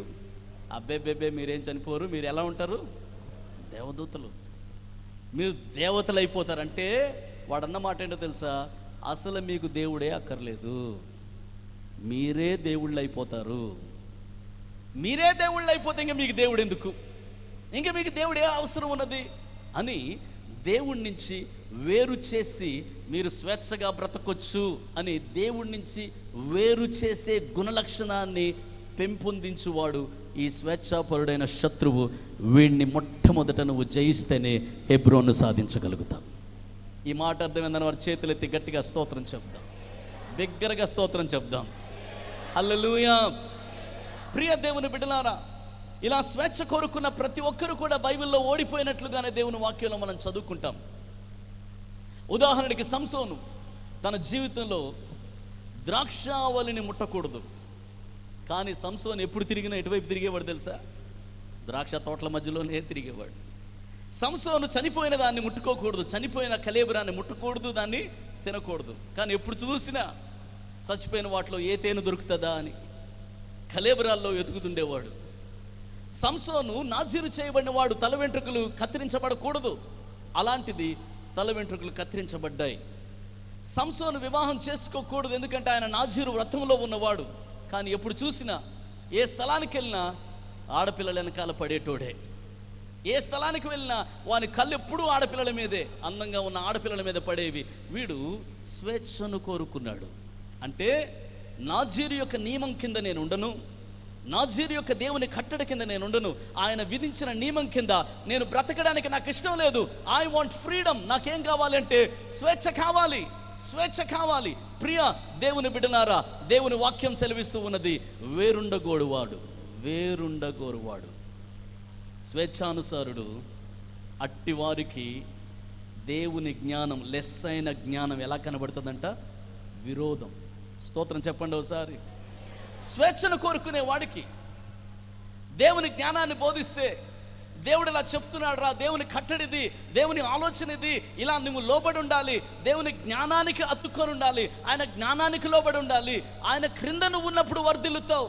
అబ్బే మీరేం చనిపోరు, మీరు ఎలా ఉంటారు? దేవదూతలు, మీరు దేవతలు అయిపోతారంటే వాడన్న మాట ఏంటో తెలుసా? అసలు మీకు దేవుడే అక్కర్లేదు, మీరే దేవుళ్ళు అయిపోతారు. మీరే దేవుళ్ళు అయిపోతే ఇంకా మీకు దేవుడు ఎందుకు? ఇంకా మీకు దేవుడు ఏ అవసరం ఉన్నది అని దేవుడి నుంచి వేరు చేసి మీరు స్వేచ్ఛగా బ్రతకొచ్చు అని దేవుడి నుంచి వేరు చేసే గుణలక్షణాన్ని పెంపొందించువాడు ఈ స్వేచ్ఛాపరుడైన శత్రువు. వీడిని మొట్టమొదట నువ్వు జయిస్తేనే హెబ్రోను సాధించగలుగుతాం. ఈ మాట అర్థమైందని వారి చేతులెత్తి గట్టిగా స్తోత్రం చెప్దాం, బిగ్గరగా స్తోత్రం చెప్దాం. హల్లెలూయా. ప్రియ దేవుని బిడ్డలారా, ఇలా స్వేచ్ఛ కోరుకున్న ప్రతి ఒక్కరు కూడా బైబిల్లో ఓడిపోయినట్లుగానే దేవుని వాక్యంలో మనం చదువుకుంటాం. ఉదాహరణకి సంసోను తన జీవితంలో ద్రాక్షావళిని ముట్టకూడదు, కానీ సంసోను ఎప్పుడు తిరిగినా ఎటువైపు తిరిగేవాడు తెలుసా? ద్రాక్ష తోటల మధ్యలోనే తిరిగేవాడు. సంసోను చనిపోయిన దాన్ని ముట్టుకోకూడదు, చనిపోయిన కళేబరాన్ని ముట్టకూడదు, దాన్ని తినకూడదు. కానీ ఎప్పుడు చూసినా చచ్చిపోయిన వాటిలో ఏ తేనె దొరుకుతుందా అని కళేబరాల్లో వెతుకుతుండేవాడు. సంసోను నాజీరు చేయబడిన వాడు, తల వెంట్రుకలు కత్తిరించబడకూడదు. అలాంటిది తల వెంట్రుకలు కత్తిరించబడ్డాయి. సంసోను వివాహం చేసుకోకూడదు, ఎందుకంటే ఆయన నాజీరు వ్రతంలో ఉన్నవాడు. కానీ ఎప్పుడు చూసినా ఏ స్థలానికి వెళ్ళినా ఆడపిల్లల వెనకాల పడేటోడే. ఏ స్థలానికి వెళ్ళినా వాని కళ్ళు ఎప్పుడూ ఆడపిల్లల మీదే, అందంగా ఉన్న ఆడపిల్లల మీద పడేవి. వీడు స్వేచ్ఛను కోరుకున్నాడు. అంటే నాజీరు యొక్క నియమం కింద నేను ఉండను, నాజీరు యొక్క దేవుని కట్టడి కింద నేను ఉండను, ఆయన విధించిన నియమం కింద నేను బ్రతకడానికి నాకు ఇష్టం లేదు. I want freedom. నాకేం కావాలంటే స్వేచ్ఛ కావాలి, స్వేచ్ఛ కావాలి. ప్రియ దేవుని బిడ్డలారా, దేవుని వాక్యం సెలవిస్తూ ఉన్నది, వేరుండగోరువాడు స్వేచ్ఛానుసారుడు అట్టివారికి దేవుని జ్ఞానం, లెస్ అయిన జ్ఞానం ఎలా కనబడుతుందంట? విరోధం. స్తోత్రం చెప్పండి ఒకసారి. స్వేచ్ఛను కోరుకునే వాడికి దేవుని జ్ఞానాన్ని బోధిస్తే, దేవుడు ఇలా చెప్తున్నాడు రా, దేవుని కట్టడిది, దేవుని ఆలోచన ఇది, ఇలా నువ్వు లోబడి ఉండాలి, దేవుని జ్ఞానానికి అతుక్కొని ఉండాలి, ఆయన జ్ఞానానికి లోబడి ఉండాలి, ఆయన క్రింద నువ్వు ఉన్నప్పుడు వర్ధిల్లుతావు,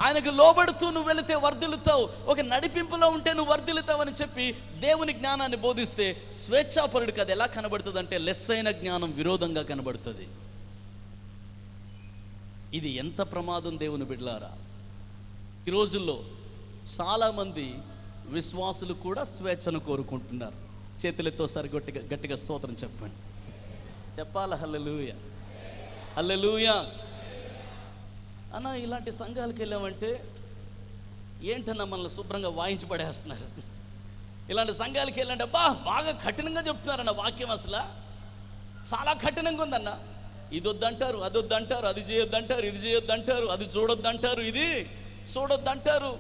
ఆయనకు లోబడుతూ నువ్వు వెళితే వర్ధిల్లుతావు, ఒక నడిపింపులో ఉంటే నువ్వు వర్ధిల్లుతావు అని చెప్పి దేవుని జ్ఞానాన్ని బోధిస్తే, స్వేచ్ఛాపరుడికి అది ఎలా కనబడుతుంది అంటే లెస్ అయిన జ్ఞానం విరోధంగా కనబడుతుంది. ఇది ఎంత ప్రమాదం దేవుని బిడ్డలారా. ఈ రోజుల్లో చాలామంది విశ్వాసులు కూడా స్వేచ్ఛను కోరుకుంటున్నారు. చేతులెత్తోసారి గట్టిగా గట్టిగా స్తోత్రం చెప్పండి. చెప్పాలి హల్లెలూయా, హల్లెలూయా. అన్న ఇలాంటి సంఘాలకు వెళ్ళామంటే ఏంటన్నా మనల్ని శుభ్రంగా వాయించి పడేస్తున్నారు. ఇలాంటి సంఘాలకు వెళ్ళంటే బాగా కఠినంగా చెప్తున్నారన్న వాక్యం, అసలు చాలా కఠినంగా ఉందన్న. ఇది వద్దంటారు, అది వద్దంటారు, అది చేయొద్దంటారు, ఇది చేయొద్దంటారు, అది చూడొద్దంటారు, ఇది చూడొద్దంటారు,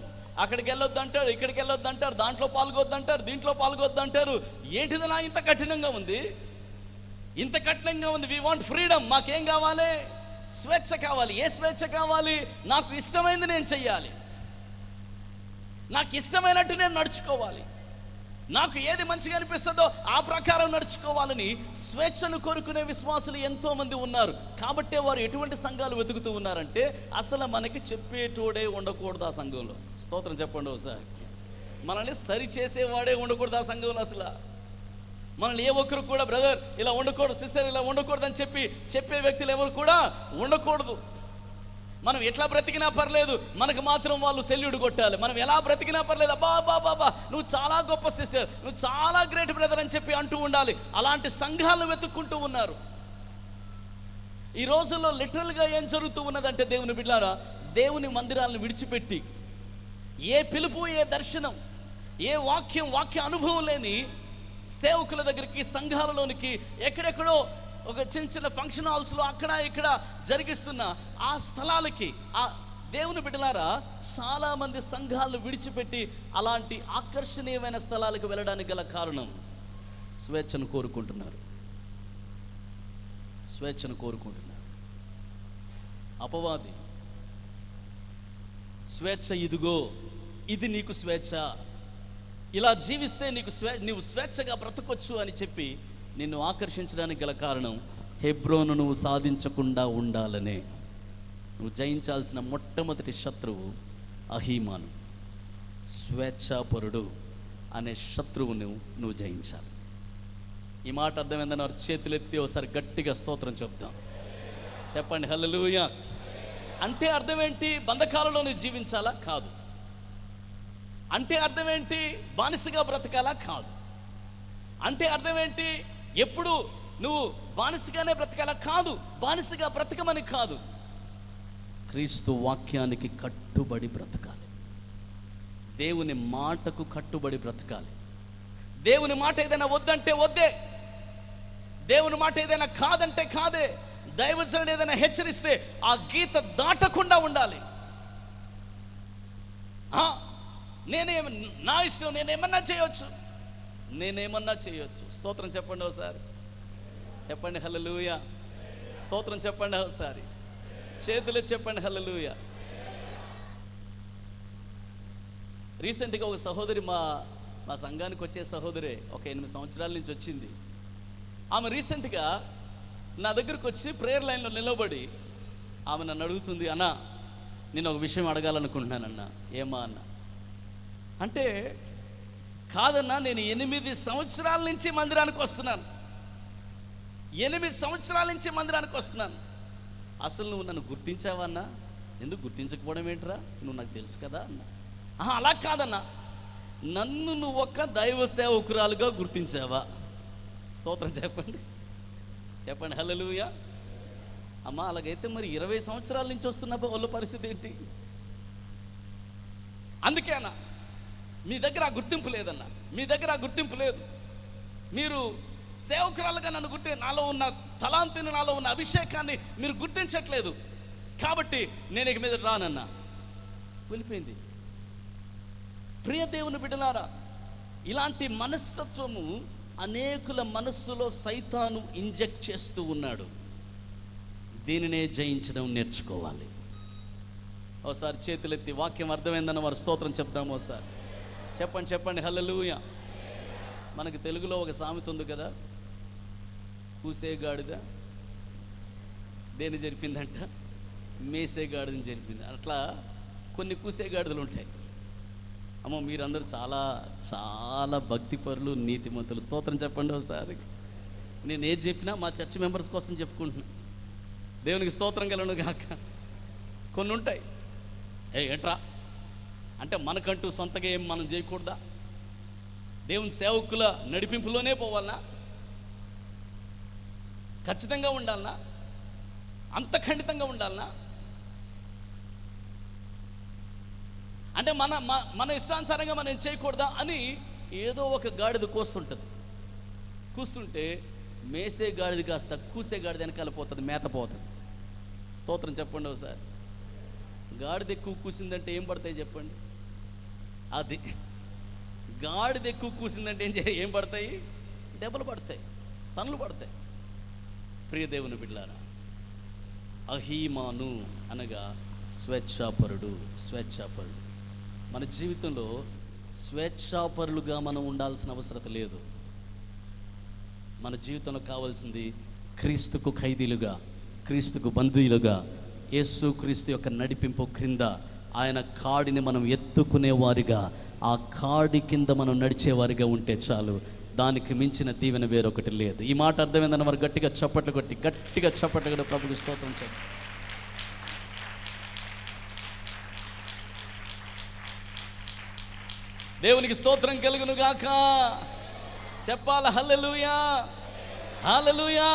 అక్కడికి వెళ్ళొద్దంటారు, ఇక్కడికి వెళ్ళొద్దంటారు, దాంట్లో పాల్గొద్దంటారు, దీంట్లో పాల్గొద్దంటారు. ఏంటిదన్నా ఇంత కఠినంగా ఉంది, ఇంత కఠినంగా ఉంది. We want freedom. మాకేం కావాలి? స్వేచ్ఛ కావాలి. ఏ స్వేచ్ఛ కావాలి? నాకు ఇష్టమైంది నేను చెయ్యాలి, నాకు ఇష్టమైనట్టు నేను నడుచుకోవాలి, నాకు ఏది మంచిగా అనిపిస్తుందో ఆ ప్రకారం నడుచుకోవాలని స్వేచ్ఛను కోరుకునే విశ్వాసులు ఎంతోమంది ఉన్నారు. కాబట్టే వారు ఎటువంటి సంఘాలు వెతుకుతూ ఉన్నారంటే, అసలు మనకి చెప్పేటోడే ఉండకూడదు ఆ సంఘంలో. స్తోత్రం చెప్పండి ఒకసారి. మనల్ని సరిచేసేవాడే ఉండకూడదు ఆ సంఘంలో. అసలు మనల్ని ఏ ఒక్కరు కూడా బ్రదర్ ఇలా ఉండకూడదు, సిస్టర్ ఇలా ఉండకూడదు అని చెప్పే వ్యక్తులు ఎవరు కూడా ఉండకూడదు. మనం ఎట్లా బ్రతికినా పర్లేదు, మనకు మాత్రం వాళ్ళు సెల్యూట్ కొట్టాలి. మనం ఎలా బ్రతికినా పర్లేదు, అబ్బా నువ్వు చాలా గొప్ప సిస్టర్, నువ్వు చాలా గ్రేట్ బ్రదర్ అని చెప్పి అంటూ ఉండాలి. అలాంటి సంఘాలను వెతుక్కుంటూ ఉన్నారు. ఈ రోజుల్లో లిటరల్గా ఏం జరుగుతూ ఉన్నదంటే దేవుని బిడ్డలారా, దేవుని మందిరాలను విడిచిపెట్టి ఏ పిలుపు, ఏ దర్శనం, ఏ వాక్య అనుభవం లేని సేవకుల దగ్గరికి, సంఘాలలోనికి, ఎక్కడెక్కడో ఒక చిన్న ఫంక్షన్ హాల్స్లో అక్కడ ఇక్కడ జరిగిస్తున్న ఆ స్థలాలకి ఆ దేవుని బిడ్డలారా చాలామంది సంఘాలను విడిచిపెట్టి అలాంటి ఆకర్షణీయమైన స్థలాలకు వెళ్ళడానికి గల కారణం స్వేచ్ఛను కోరుకుంటున్నారు. స్వేచ్ఛను కోరుకుంటున్నారు. అపవాది స్వేచ్ఛ ఇదిగో, ఇది నీకు స్వేచ్ఛ, ఇలా జీవిస్తే నీవు స్వేచ్ఛగా బ్రతకొచ్చు అని చెప్పి నిన్ను ఆకర్షించడానికి గల కారణం హెబ్రోను నువ్వు సాధించకుండా ఉండాలనే. నువ్వు జయించాల్సిన మొట్టమొదటి శత్రువు అహీమాను, స్వేచ్ఛాపరుడు అనే శత్రువును నువ్వు జయించాలి. ఈ మాట అర్థమైందని వారు చేతులెత్తి ఒకసారి గట్టిగా స్తోత్రం చెప్తాం. చెప్పండి హల్లెలూయా. అంటే అర్థం ఏంటి? బంధకాలలో నువ్వు జీవించాలా? కాదు. అంటే అర్థం ఏంటి? బానిసగా బ్రతకాలా? కాదు. అంటే అర్థం ఏంటి? ఎప్పుడు నువ్వు బానిసగానే బ్రతకాలా? కాదు. బానిసగా బ్రతకమని కాదు, క్రీస్తు వాక్యానికి కట్టుబడి బ్రతకాలి, దేవుని మాటకు కట్టుబడి బ్రతకాలి. దేవుని మాట ఏదైనా వద్దంటే వద్దే, దేవుని మాట ఏదైనా కాదంటే కాదే. దైవజనుడు ఏదైనా హెచ్చరిస్తే ఆ గీత దాటకుండా ఉండాలి. నా ఇష్టం, నేనేమన్నా చేయొచ్చు. స్తోత్రం చెప్పండి ఒకసారి. చెప్పండి హల్లెలూయా. స్తోత్రం చెప్పండి ఒకసారి. చేతులు చెప్పండి హల్లెలూయా. రీసెంట్గా ఒక సహోదరి మా సంఘానికి వచ్చే సహోదరే, ఒక 8 సంవత్సరాల నుంచి వచ్చింది. ఆమె రీసెంట్గా నా దగ్గరకు వచ్చి ప్రేయర్ లైన్లో నిలబడి ఆమె నన్ను అడుగుతుంది, అన్న నేను ఒక విషయం అడగాలనుకుంటున్నానన్న. ఏమా అన్న అంటే, కాదన్నా నేను 8 సంవత్సరాల నుంచి మందిరానికి వస్తున్నాను, 8 సంవత్సరాల నుంచి మందిరానికి వస్తున్నాను. అసలు నువ్వు నన్ను గుర్తించావన్నా? ఎందుకు గుర్తించకపోవడం ఏంట్రా, నువ్వు నాకు తెలుసు కదా అన్న. అలా కాదన్నా, నన్ను నువ్వు ఒక దైవ సేవకురాలుగా గుర్తించావా? స్తోత్రం చెప్పండి. చెప్పండి హల్లెలూయా. అమ్మ అలాగైతే మరి 20 సంవత్సరాల నుంచి వస్తున్న వాళ్ళ పరిస్థితి ఏంటి? అందుకే అన్న, మీ దగ్గర ఆ గుర్తింపు లేదన్న, మీ దగ్గర ఆ గుర్తింపు లేదు. మీరు సేవకురాలుగా నన్ను నాలో ఉన్న తలాంతిని, నాలో ఉన్న అభిషేకాన్ని మీరు గుర్తించట్లేదు, కాబట్టి నేను ఇక మీద రానన్నా. వెళ్ళిపోయింది. ప్రియ దేవుని బిడ్డలారా, ఇలాంటి మనస్తత్వము అనేకుల మనస్సులో సైతాను ఇంజెక్ట్ చేస్తూ ఉన్నాడు. దీనినే జయించడం నేర్చుకోవాలి. ఒకసారి చేతులెత్తి వాక్యం అర్థమైందన్న వారు స్తోత్రం చెప్తాము. ఒకసారి చెప్పండి హల్లెలూయా. మనకి తెలుగులో ఒక సామెత ఉంది కదా, కూసేగాడిద దేన్ని జరిపిందంట, మేసేగాడిదని జరిపింది. అట్లా కొన్ని కూసేగాడిదలు ఉంటాయి. అమ్మ మీరందరూ చాలా చాలా భక్తిపరులు, నీతిమంతులు. స్తోత్రం చెప్పండి ఒకసారి. నేను ఏది చెప్పినా మా చర్చ్ మెంబర్స్ కోసం చెప్పుకుంటున్నా. దేవునికి స్తోత్రం కలను గాక. కొన్ని ఉంటాయి, ఏంట్రా అంటే మనకంటూ సొంతగా ఏం మనం చేయకూడదా? దేవుని సేవకుల నడిపింపులోనే పోవాలనా? ఖచ్చితంగా ఉండాలనా? అంత ఖండితంగా ఉండాలనా? అంటే మన ఇష్టానుసారంగా మనం చేయకూడదా అని ఏదో ఒక గాడిద కూస్తుంటే మేసే గాడిద కాస్త కూసే గాడిద వెనకాల పోతుంది, మేత పోతుంది. స్తోత్రం చెప్పండి ఒకసారి. గాడిద ఎక్కువ కూసిందంటే ఏం పడతాయి చెప్పండి? అది గాడిద ఎక్కువ కూసిందంటే ఏం పడతాయి? దెబ్బలు పడతాయి, తన్నులు పడతాయి. ప్రియ దేవుని బిడ్డలారా, అహీమాను అనగా స్వేచ్ఛాపరుడు. మన జీవితంలో స్వేచ్ఛాపరులుగా మనం ఉండాల్సిన అవసరం లేదు. మన జీవితంలో కావాల్సింది క్రీస్తుకు ఖైదీలుగా, క్రీస్తుకు బందీలుగా, యేసు క్రీస్తు యొక్క నడిపింపు క్రింద ఆయన కాడిని మనం ఎత్తుకునేవారిగా, ఆ కాడి కింద మనం నడిచేవారిగా ఉంటే చాలు. దానికి మించిన దీవెన వేరొకటి లేదు. ఈ మాట అర్థమైందన్న వారు గట్టిగా చప్పట్లు కొట్టి ప్రభుకి స్తోత్రం చేయండి. దేవునికి స్తోత్రం కలుగును గాక. చెప్పాల హల్లెలూయా, హల్లెలూయా.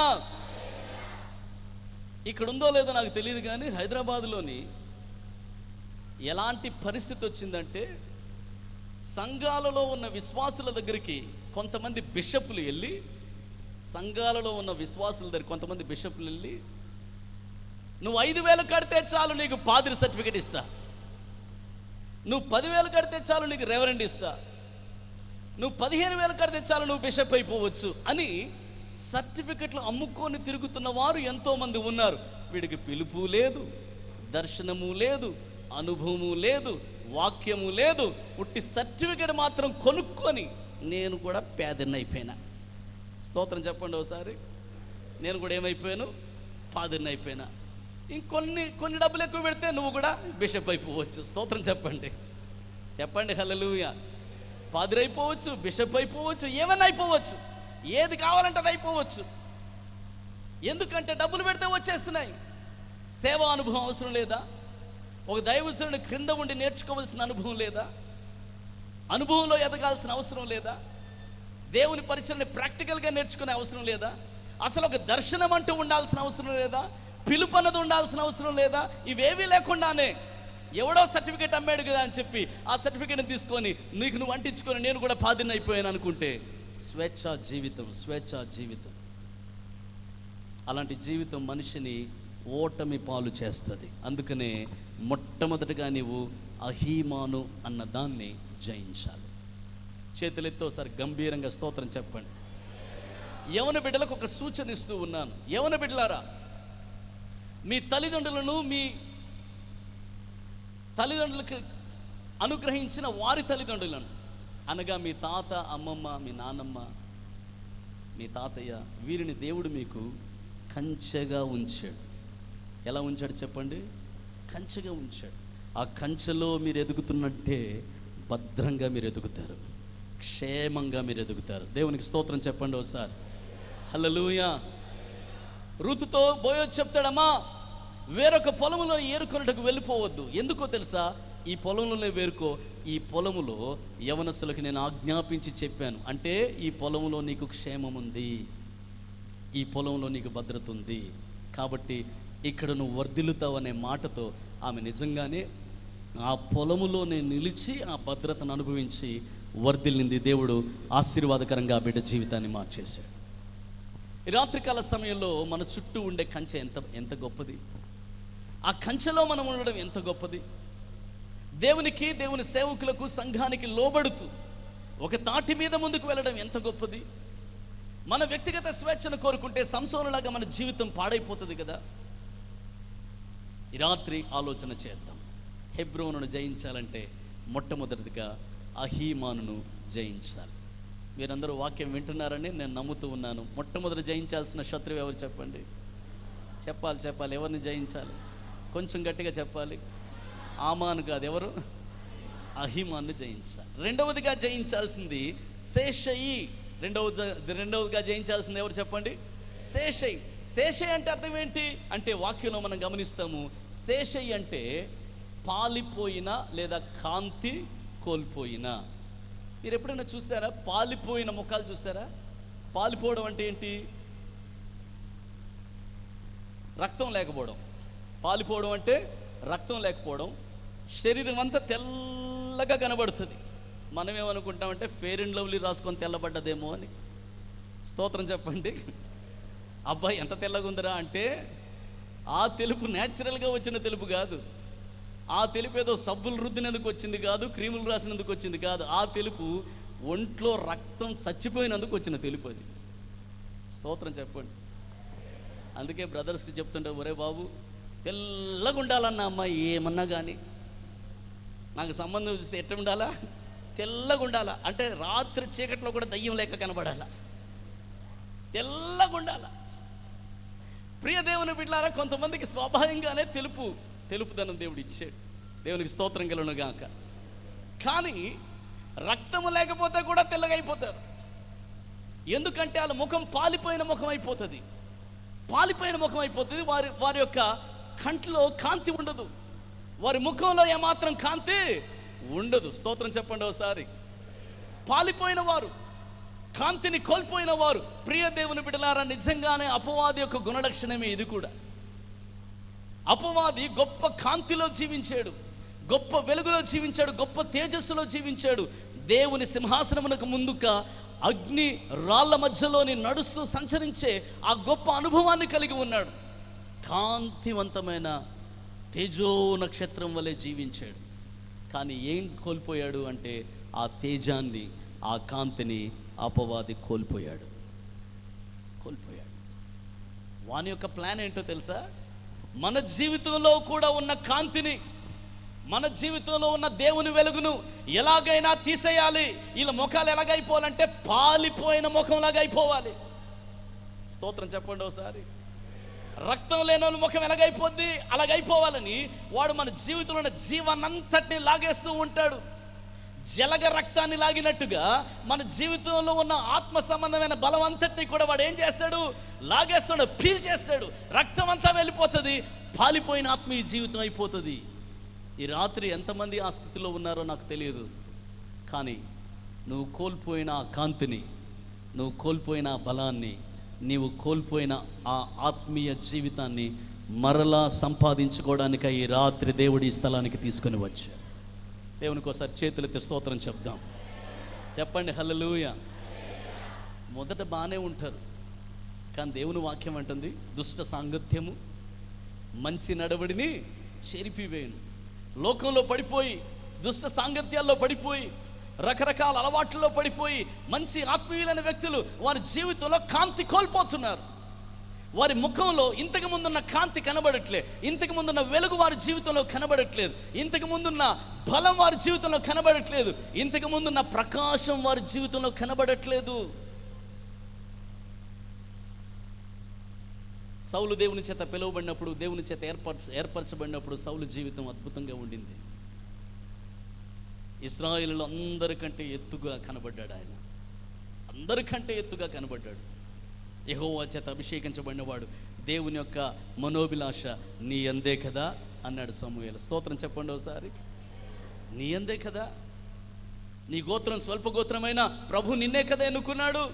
ఇక్కడ ఉందో లేదో నాకు తెలియదు కానీ హైదరాబాద్లోని ఎలాంటి పరిస్థితి వచ్చిందంటే, సంఘాలలో ఉన్న విశ్వాసుల దగ్గరికి కొంతమంది బిషప్లు వెళ్ళి, నువ్వు 5,000 కడితే చాలు నీకు పాదిరి సర్టిఫికేట్ ఇస్తా, నువ్వు 10,000 కడితే చాలు నీకు రెవరెండ్ ఇస్తా, నువ్వు 15,000 కడితే చాలు నువ్వు బిషప్ అయిపోవచ్చు అని సర్టిఫికెట్లు అమ్ముకొని తిరుగుతున్న వారు ఎంతోమంది ఉన్నారు. వీడికి పిలుపు లేదు, దర్శనము లేదు, అనుభవము లేదు, వాక్యము లేదు, పుట్టి సర్టిఫికెట్ మాత్రం కొనుక్కొని నేను కూడా పేదన్న అయిపోయినా. స్తోత్రం చెప్పండి ఒకసారి. నేను కూడా ఏమైపోయాను? పాదన్న అయిపోయినా. కొన్ని డబ్బులు ఎక్కువ పెడితే నువ్వు కూడా బిషప్ అయిపోవచ్చు. స్తోత్రం చెప్పండి హల్లెలూయా. పాదిరి అయిపోవచ్చు, బిషప్ అయిపోవచ్చు, ఏమన్నా అయిపోవచ్చు, ఏది కావాలంటే అది అయిపోవచ్చు. ఎందుకంటే డబ్బులు పెడితే వచ్చేస్తున్నాయి. సేవా అనుభవం అవసరం లేదా? ఒక దైవజనుడి క్రింద ఉండి నేర్చుకోవాల్సిన అనుభవం లేదా? అనుభవంలో ఎదగాల్సిన అవసరం లేదా? దేవుని పరిచయాన్ని ప్రాక్టికల్గా నేర్చుకునే అవసరం లేదా? అసలు ఒక దర్శనం అంటూ ఉండాల్సిన అవసరం లేదా? పిలుపు అన్నది ఉండాల్సిన అవసరం లేదా? ఇవేవీ లేకుండానే ఎవడో సర్టిఫికేట్ అమ్మాడు కదా అని చెప్పి ఆ సర్టిఫికేట్ని తీసుకొని నువ్వు అంటించుకొని నేను కూడా పాదిని అయిపోయాను అనుకుంటే స్వేచ్ఛా జీవితం. అలాంటి జీవితం మనిషిని ఓటమి పాలు చేస్తుంది. అందుకనే మొట్టమొదటిగా నీవు అహీమాను అన్న దాన్ని జయించాలి. చేతులెత్తి ఒకసారి గంభీరంగా స్తోత్రం చెప్పండి. యవన బిడ్డలకు ఒక సూచన ఇస్తూ ఉన్నాను. యవన బిడ్డలారా, మీ తల్లిదండ్రులను, మీ తల్లిదండ్రులకు అనుగ్రహించిన వారి తల్లిదండ్రులను అనగా మీ తాత, అమ్మమ్మ, మీ నాన్నమ్మ, మీ తాతయ్య, వీరిని దేవుడు మీకు కంచెగా ఉంచాడు. ఎలా ఉంచాడు చెప్పండి? కంచెగా ఉంచాడు. ఆ కంచెలో మీరు ఎదుగుతున్నట్టే భద్రంగా మీరు ఎదుగుతారు, క్షేమంగా మీరు ఎదుగుతారు. దేవునికి స్తోత్రం చెప్పండి ఒకసారి. హల్లెలూయా. ఋతుతో బోయోజు చెప్తాడమ్మా, వేరొక పొలంలో ఏరుకొనుటకు వెళ్ళిపోవద్దు. ఎందుకో తెలుసా? ఈ పొలంలోనే వేరుకో. ఈ పొలములో యవనస్తులకు నేను ఆజ్ఞాపించి చెప్పాను. అంటే ఈ పొలంలో నీకు క్షేమం ఉంది, ఈ పొలంలో నీకు భద్రత ఉంది, కాబట్టి ఇక్కడ నువ్వు వర్ధిల్లుతావు అనే మాటతో ఆమె నిజంగానే ఆ పొలములోనే నిలిచి ఆ భద్రతను అనుభవించి వర్ధిల్లింది. దేవుడు ఆశీర్వాదకరంగా ఆ బిడ్డ జీవితాన్ని మార్చేశాడు. ఈ రాత్రికాల సమయంలో మన చుట్టూ ఉండే కంచె ఎంత గొప్పది! ఆ కంచెలో మనం ఉండడం ఎంత గొప్పది! దేవునికి, దేవుని సేవకులకు, సంఘానికి లోబడుతూ ఒక తాటి మీద ముందుకు వెళ్ళడం ఎంత గొప్పది. మన వ్యక్తిగత స్వేచ్ఛను కోరుకుంటే సంసోనులాగా మన జీవితం పాడైపోతుంది కదా. ఈ రాత్రి ఆలోచన చేద్దాం. హెబ్రోనును జయించాలంటే మొట్టమొదటిగా అహీమానును జయించాలి. మీరందరూ వాక్యం వింటున్నారని నేను నమ్ముతూ ఉన్నాను. మొట్టమొదటి జయించాల్సిన శత్రువు ఎవరు చెప్పండి? చెప్పాలి. ఎవరిని జయించాలి? కొంచెం గట్టిగా చెప్పాలి. ఆమాను కాదు, ఎవరు? అహీమాన్ని జయించాలి. రెండవదిగా జయించాల్సింది శేషయి. రెండవదిగా జయించాల్సింది ఎవరు చెప్పండి? శేషయి. శేషయి అంటే అర్థం ఏంటి అంటే వాక్యంలో మనం గమనిస్తాము. శేషయి అంటే పాలిపోయిన లేదా కాంతి కోల్పోయిన. మీరు ఎప్పుడైనా చూసారా పాలిపోయిన ముఖాలు చూసారా? పాలిపోవడం అంటే ఏంటి? రక్తం లేకపోవడం. పాలిపోవడం అంటే రక్తం లేకపోవడం. శరీరం అంతా తెల్లగా కనబడుతుంది. మనం ఏమనుకుంటామంటే ఫెయిర్ అండ్ లవ్లీ రాసుకొని తెల్లబడ్డదేమో అని. స్తోత్రం చెప్పండి. అబ్బాయి ఎంత తెల్లగా ఉందిరా అంటే ఆ తెలుపు న్యాచురల్గా వచ్చిన తెలుపు కాదు. ఆ తెలుపు ఏదో సబ్బులు రుద్దినందుకు వచ్చింది కాదు, క్రీములు రాసినందుకు వచ్చింది కాదు. ఆ తెలుపు ఒంట్లో రక్తం చచ్చిపోయినందుకు వచ్చిన తెలుపు అది. స్తోత్రం చెప్పండి. అందుకే బ్రదర్స్కి చెప్తుంటే, ఒరే బాబు తెల్లగా ఉండాలన్న అమ్మాయి ఏమన్నా కానీ నాకు సంబంధం చూస్తే ఎట్ట ఉండాలా? తెల్లగా ఉండాలా. అంటే రాత్రి చీకట్లో కూడా దయ్యం లేక కనబడాలా, తెల్లగా ఉండాలా. ప్రియ దేవుని బిడ్డలారా, కొంతమందికి స్వాభావికంగానే తెలుపుదనం దేవుడు ఇచ్చాడు. దేవునికి స్తోత్రం కలుగును గాక. కానీ రక్తము లేకపోతే కూడా తెల్లగా అయిపోతారు. ఎందుకంటే వాళ్ళ ముఖం పాలిపోయిన ముఖం అయిపోతుంది. పాలిపోయిన ముఖం అయిపోతుంది. వారి యొక్క కంట్లో కాంతి ఉండదు. వారి ముఖంలో ఏమాత్రం కాంతి ఉండదు. స్తోత్రం చెప్పండి ఒకసారి. పాలిపోయిన వారు, కాంతిని కోల్పోయిన వారు. ప్రియ దేవుని బిడ్డలారా, నిజంగానే అపవాది యొక్క గుణలక్షణమే ఇది కూడా. అపవాది గొప్ప కాంతిలో జీవించాడు, గొప్ప వెలుగులో జీవించాడు, గొప్ప తేజస్సులో జీవించాడు. దేవుని సింహాసనమునకు ముందుగా అగ్ని రాళ్ల మధ్యలోని నడుస్తూ సంచరించే ఆ గొప్ప అనుభవాన్ని కలిగి ఉన్నాడు. కాంతివంతమైన తేజో నక్షత్రం వలె జీవించాడు. కానీ ఏం కోల్పోయాడు అంటే ఆ తేజాన్ని, ఆ కాంతిని అపవాది కోల్పోయాడు. వాని యొక్క ప్లాన్ ఏంటో తెలుసా? మన జీవితంలో కూడా ఉన్న కాంతిని, మన జీవితంలో ఉన్న దేవుని వెలుగును ఎలాగైనా తీసేయాలి. వీళ్ళ ముఖాలు ఎలాగైపోవాలంటే పాలిపోయిన ముఖంలాగా అయిపోవాలి. స్తోత్రం చెప్పండి ఒకసారి. రక్తం లేని వాళ్ళ ముఖం ఎలాగైపోద్ది అలాగైపోవాలని వాడు మన జీవితంలో ఉన్న జీవనంతటిని లాగేస్తూ ఉంటాడు. జలగ రక్తాన్ని లాగినట్టుగా మన జీవితంలో ఉన్న ఆత్మ సంబంధమైన బలం అంతటిని కూడా వాడు ఏం చేస్తాడు? లాగేస్తాడు, పీల్ చేస్తాడు. రక్తం అంతా వెళ్ళిపోతుంది, పాలిపోయిన ఆత్మీయ జీవితం అయిపోతుంది. ఈ రాత్రి ఎంతమంది ఆ స్థితిలో ఉన్నారో నాకు తెలియదు. కానీ నువ్వు కోల్పోయిన ఆ కాంతిని, నువ్వు కోల్పోయిన ఆ బలాన్ని, నీవు కోల్పోయిన ఆ ఆత్మీయ జీవితాన్ని మరలా సంపాదించుకోవడానికి ఈ రాత్రి దేవుడి ఈ స్థలానికి తీసుకొని వచ్చాడు. దేవునికి ఒకసారి చేతులెత్తి స్తోత్రం చెప్దాం. చెప్పండి హల్లెలూయా. మొదట బాగానే ఉంటారు, కానీ దేవుని వాక్యం అంటుంది దుష్ట సాంగత్యము మంచి నడవడిని చెరిపివేయును. లోకంలో పడిపోయి, దుష్ట సాంగత్యాల్లో పడిపోయి, రకరకాల అలవాట్లలో పడిపోయి మంచి ఆత్మీయులైన వ్యక్తులు వారి జీవితంలో కాంతి కోల్పోతున్నారు. వారి ముఖంలో ఇంతకు ముందున్న కాంతి కనబడట్లేదు, ఇంతకు ముందున్న వెలుగు వారి జీవితంలో కనబడట్లేదు, ఇంతకు ముందున్న బలం వారి జీవితంలో కనబడట్లేదు, ఇంతకు ముందున్న ప్రకాశం వారి జీవితంలో కనబడట్లేదు. సౌలు దేవుని చేత పిలువబడినప్పుడు, దేవుని చేత ఏర్పరచబడినప్పుడు సౌలు జీవితం అద్భుతంగా ఉండింది. ఇశ్రాయేలులో అందరికంటే ఎత్తుగా కనబడ్డాడు. ఆయన అందరికంటే ఎత్తుగా కనబడ్డాడు. యెహోవా చేత అభిషేకించబడినవాడు, దేవుని యొక్క మనోభిలాష నీ అందే కదా అన్నాడు సమూయేలు. స్తోత్రం చెప్పండి ఒకసారి. నీ అందే కదా, నీ గోత్రం స్వల్ప గోత్రమైన ప్రభు నిన్నే కదా ఎన్నుకున్నాడు,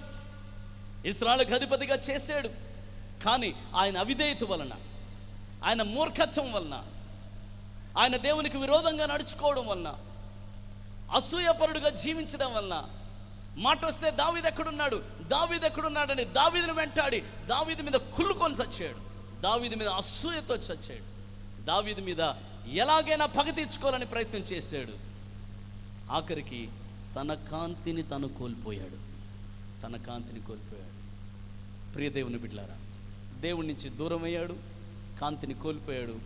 ఇశ్రాయేలుకు అధిపతిగా చేశాడు. కానీ ఆయన అవిధేయత వలన, ఆయన మూర్ఖత్వం వలన, ఆయన దేవునికి విరోధంగా నడుచుకోవడం వలన, అసూయపరుడుగా జీవించడం వలన, మాట వస్తే దావీదు ఎక్కడున్నాడని దావీదును వెంటాడి దావీదు మీద కుళ్ళుకొని చచ్చాడు. దావీదు మీద అసూయతో చచ్చాడు. దావీదు మీద ఎలాగైనా పగ తీర్చుకోవాలని ప్రయత్నం చేశాడు. ఆఖరికి తన కాంతిని తను కోల్పోయాడు. తన కాంతిని కోల్పోయాడు. ప్రియ దేవుని బిడ్డలారా, దేవుడి నుంచి దూరం అయ్యాడు, కాంతిని కోల్పోయాడు,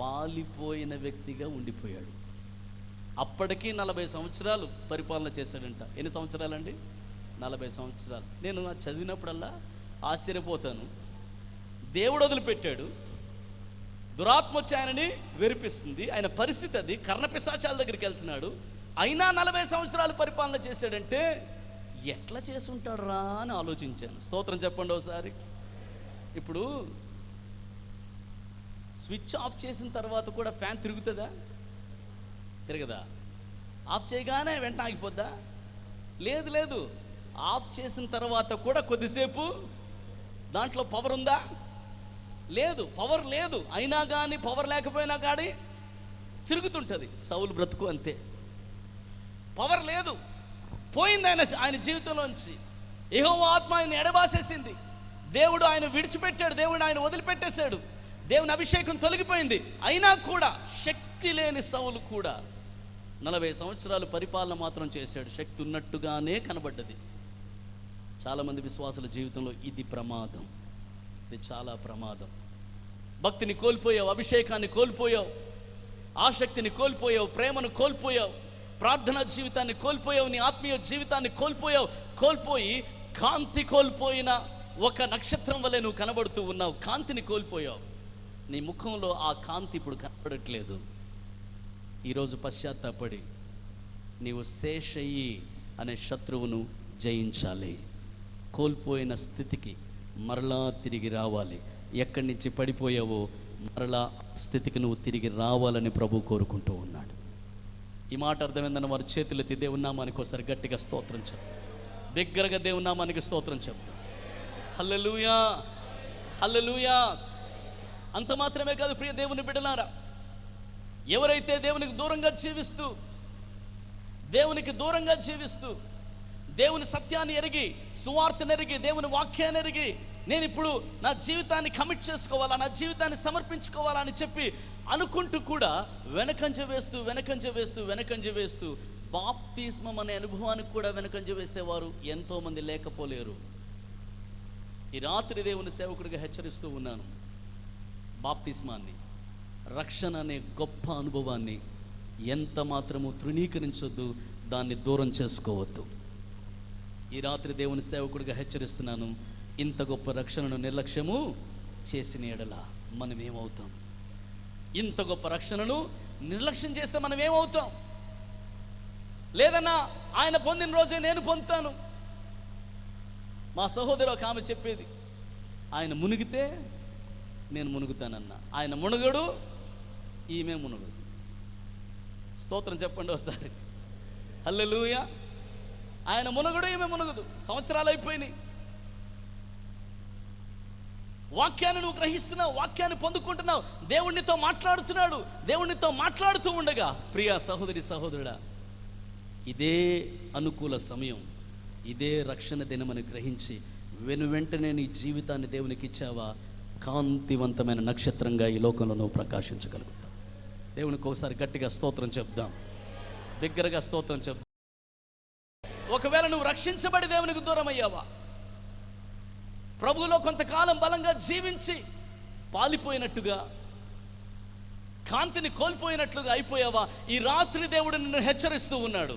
పాలిపోయిన వ్యక్తిగా ఉండిపోయాడు. అప్పటికీ 40 సంవత్సరాలు పరిపాలన చేశాడంట. ఎన్ని సంవత్సరాలండి? 40 సంవత్సరాలు. నేను చదివినప్పుడల్లా ఆశ్చర్యపోతాను. దేవుడు వదిలిపెట్టాడు, దురాత్మ వచ్చి ఆయనని వెరిపిస్తుంది, ఆయన పరిస్థితి అది, కర్ణపిశాచాల దగ్గరికి వెళ్తున్నాడు, అయినా 40 సంవత్సరాలు పరిపాలన చేశాడంటే ఎట్లా చేసి ఉంటాడు రా అని ఆలోచించాను. స్తోత్రం చెప్పండి ఒకసారి. ఇప్పుడు స్విచ్ ఆఫ్ చేసిన తర్వాత కూడా ఫ్యాన్ తిరుగుతుందా? తిరగదా? ఆఫ్ చేయగానే వెంటనే ఆగిపోద్దా? లేదు లేదు. ఆఫ్ చేసిన తర్వాత కూడా కొద్దిసేపు దాంట్లో పవర్ ఉందా? లేదు, పవర్ లేదు. అయినా కానీ, పవర్ లేకపోయినా కానీ తిరుగుతుంటుంది. సౌలు బ్రతుకు అంతే. పవర్ లేదు, పోయింది ఆయన జీవితంలోంచి. యెహోవా ఆత్మ ఆయన ఎడబాసేసింది. దేవుడు ఆయన విడిచిపెట్టాడు, దేవుడు ఆయన వదిలిపెట్టేశాడు, దేవుని అభిషేకం తొలగిపోయింది. అయినా కూడా శక్తి లేని సౌలు కూడా 40 సంవత్సరాలు పరిపాలన మాత్రం చేశాడు. శక్తి ఉన్నట్టుగానే కనబడ్డది. చాలామంది విశ్వాసుల జీవితంలో ఇది ప్రమాదం. ఇది చాలా ప్రమాదం. భక్తిని కోల్పోయావు, అభిషేకాన్ని కోల్పోయావు, ఆసక్తిని కోల్పోయావు, ప్రేమను కోల్పోయావు, ప్రార్థనా జీవితాన్ని కోల్పోయావు, నీ ఆత్మీయ జీవితాన్ని కోల్పోయావు. కోల్పోయి కాంతి కోల్పోయిన ఒక నక్షత్రం వలె నువ్వు కనబడుతూ ఉన్నావు. కాంతిని కోల్పోయావు. నీ ముఖంలో ఆ కాంతి ఇప్పుడు కనబడట్లేదు. ఈరోజు పశ్చాత్తాపడి నీవు శేషయ్యి అనే శత్రువును జయించాలి. కోల్పోయిన స్థితికి మరలా తిరిగి రావాలి. ఎక్కడి నుంచి పడిపోయావో మరలా స్థితికి నువ్వు తిరిగి రావాలని ప్రభు కోరుకుంటూ ఉన్నాడు. ఈ మాట అర్థమైందని వారి చేతులెత్తి దేవుని నామానికి ఒకసారి గట్టిగా స్తోత్రం చెప్తాం. బిగ్గరగా దేవుని నామానికి స్తోత్రం చెప్తాం. హల్లెలూయా, హల్లెలూయా. అంత మాత్రమే కాదు ప్రియ దేవుని బిడ్డలారా, ఎవరైతే దేవునికి దూరంగా జీవిస్తూ దేవుని సత్యాన్ని ఎరిగి, సువార్తను ఎరిగి, దేవుని వాక్యాన్ని ఎరిగి, నేను ఇప్పుడు నా జీవితాన్ని కమిట్ చేసుకోవాలా, నా జీవితాన్ని సమర్పించుకోవాలా అని చెప్పి అనుకుంటూ కూడా వెనకంజ వేస్తూ బాప్తిస్మం అనే అనుభవానికి కూడా వెనకంజ వేసేవారు ఎంతోమంది లేకపోలేరు. ఈ రాత్రి దేవుని సేవకుడిగా హెచ్చరిస్తూ ఉన్నాను. బాప్తిస్మాన్ని, రక్షణ అనే గొప్ప అనుభవాన్ని ఎంత మాత్రము తృణీకరించొద్దు, దాన్ని దూరం చేసుకోవద్దు. ఈ రాత్రి దేవుని సేవకుడిగా హెచ్చరిస్తున్నాను. ఇంత గొప్ప రక్షణను నిర్లక్ష్యము చేసిన ఎడల మనం ఏమవుతాం? ఇంత గొప్ప రక్షణను నిర్లక్ష్యం చేస్తే మనం ఏమవుతాం? లేదన్నా ఆయన పొందిన రోజే నేను పొందుతాను. మా సహోదరు ఒక ఆమె చెప్పేది, ఆయన మునిగితే నేను మునుగుతానన్నా, ఆయన మునుగడు, ఈమె మునుగడు. స్తోత్రం చెప్పండి ఒకసారి. హల్లెలూయా. ఆయన మునుగడు, ఈమె మునుగదు. సంవత్సరాలు అయిపోయినాయి. వాక్యాన్ని నువ్వు గ్రహిస్తున్నావు, వాక్యాన్ని పొందుకుంటున్నావు, దేవునితో మాట్లాడుతున్నాడు. దేవునితో మాట్లాడుతూ ఉండగా ప్రియ సహోదరి సహోదరుడా, ఇదే అనుకూల సమయం, ఇదే రక్షణ దినమని గ్రహించి వెంటనే నీ జీవితాన్ని దేవునికి ఇచ్చావా, కాంతివంతమైన నక్షత్రంగా ఈ లోకంలో నువ్వు ప్రకాశించగలుగుతావు. దేవునికి ఒకసారి గట్టిగా స్తోత్రం చెప్దాం, దగ్గరగా స్తోత్రం చెప్దాం. ఒకవేళ నువ్వు రక్షించబడి దేవునికి దూరం అయ్యావా, ప్రభువులో కొంతకాలం బలంగా జీవించి పాలిపోయినట్టుగా, కాంతిని కోల్పోయినట్లుగా అయిపోయావా, ఈ రాత్రి దేవుడు నిన్ను హెచ్చరిస్తూ ఉన్నాడు.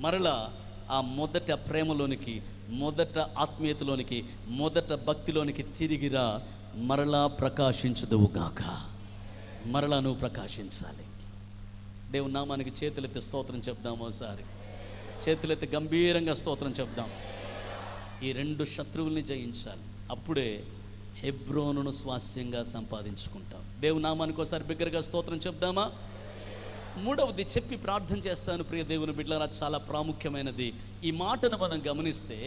మరలా ఆ మొదట ప్రేమలోనికి, మొదట ఆత్మీయతలోనికి, మొదట భక్తిలోనికి తిరిగిరా. మరలా ప్రకాశించదువుగాక. మరలా నువ్వు ప్రకాశించాలి. దేవుని నామానికి చేతులెత్తి స్తోత్రం చెప్దాం. ఒకసారి చేతులెత్తి గంభీరంగా స్తోత్రం చెప్దాం. ఈ 2 శత్రువుల్ని జయించాలి. అప్పుడే హెబ్రోనును స్వాస్యంగా సంపాదించుకుంటాం. దేవుని నామానికి ఒకసారి బిగ్గరగా స్తోత్రం చెప్దామా? 3వది చెప్పి ప్రార్థన చేస్తాను. ప్రియ దేవుని బిడ్డలారా, చాలా ప్రాముఖ్యమైనది. ఈ మాటను మనం గమనిస్తే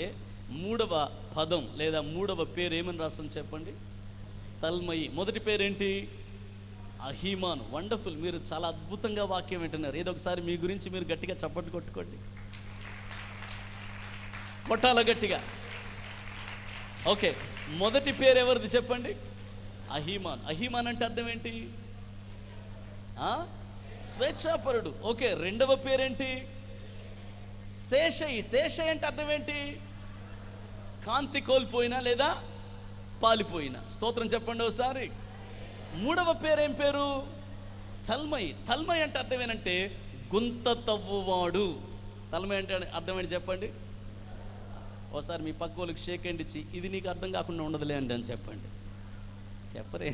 3వ పదం లేదా 3వ పేరు ఏమని రాస్తుంది చెప్పండి? తల్మయి. మొదటి పేరేంటి? అహీమాను. వండర్ఫుల్. మీరు చాలా అద్భుతంగా వాక్యం వింటున్నారు. ఏదో ఒకసారి మీ గురించి మీరు గట్టిగా చప్పట్లు కొట్టుకోండి, కొట్టాల గట్టిగా. ఓకే, మొదటి పేరు ఎవరిది చెప్పండి? అహీమాన్. అహీమాన్ అంటే అర్థం ఏంటి? స్వేచ్ఛాపరుడు. ఓకే, 2వ పేరేంటి? శేషయి. శేషయి అంటే అర్థం ఏంటి? కాంతి కోల్పోయినా లేదా పాలిపోయినా. స్తోత్రం చెప్పండి ఒకసారి. మూడవ పేరు ఏం పేరు? తల్మయి. తల్మయి అంటే అర్థం ఏంటంటే గుంత తవ్వువాడు. తల్మయి అంటే అర్థం ఏంటి చెప్పండి ఒకసారి. మీ పక్కోళ్ళకి షేక్ హ్యాండ్ ఇచ్చి ఇది నీకు అర్థం కాకుండా ఉండదులే అండి అని చెప్పండి. చెప్పరే.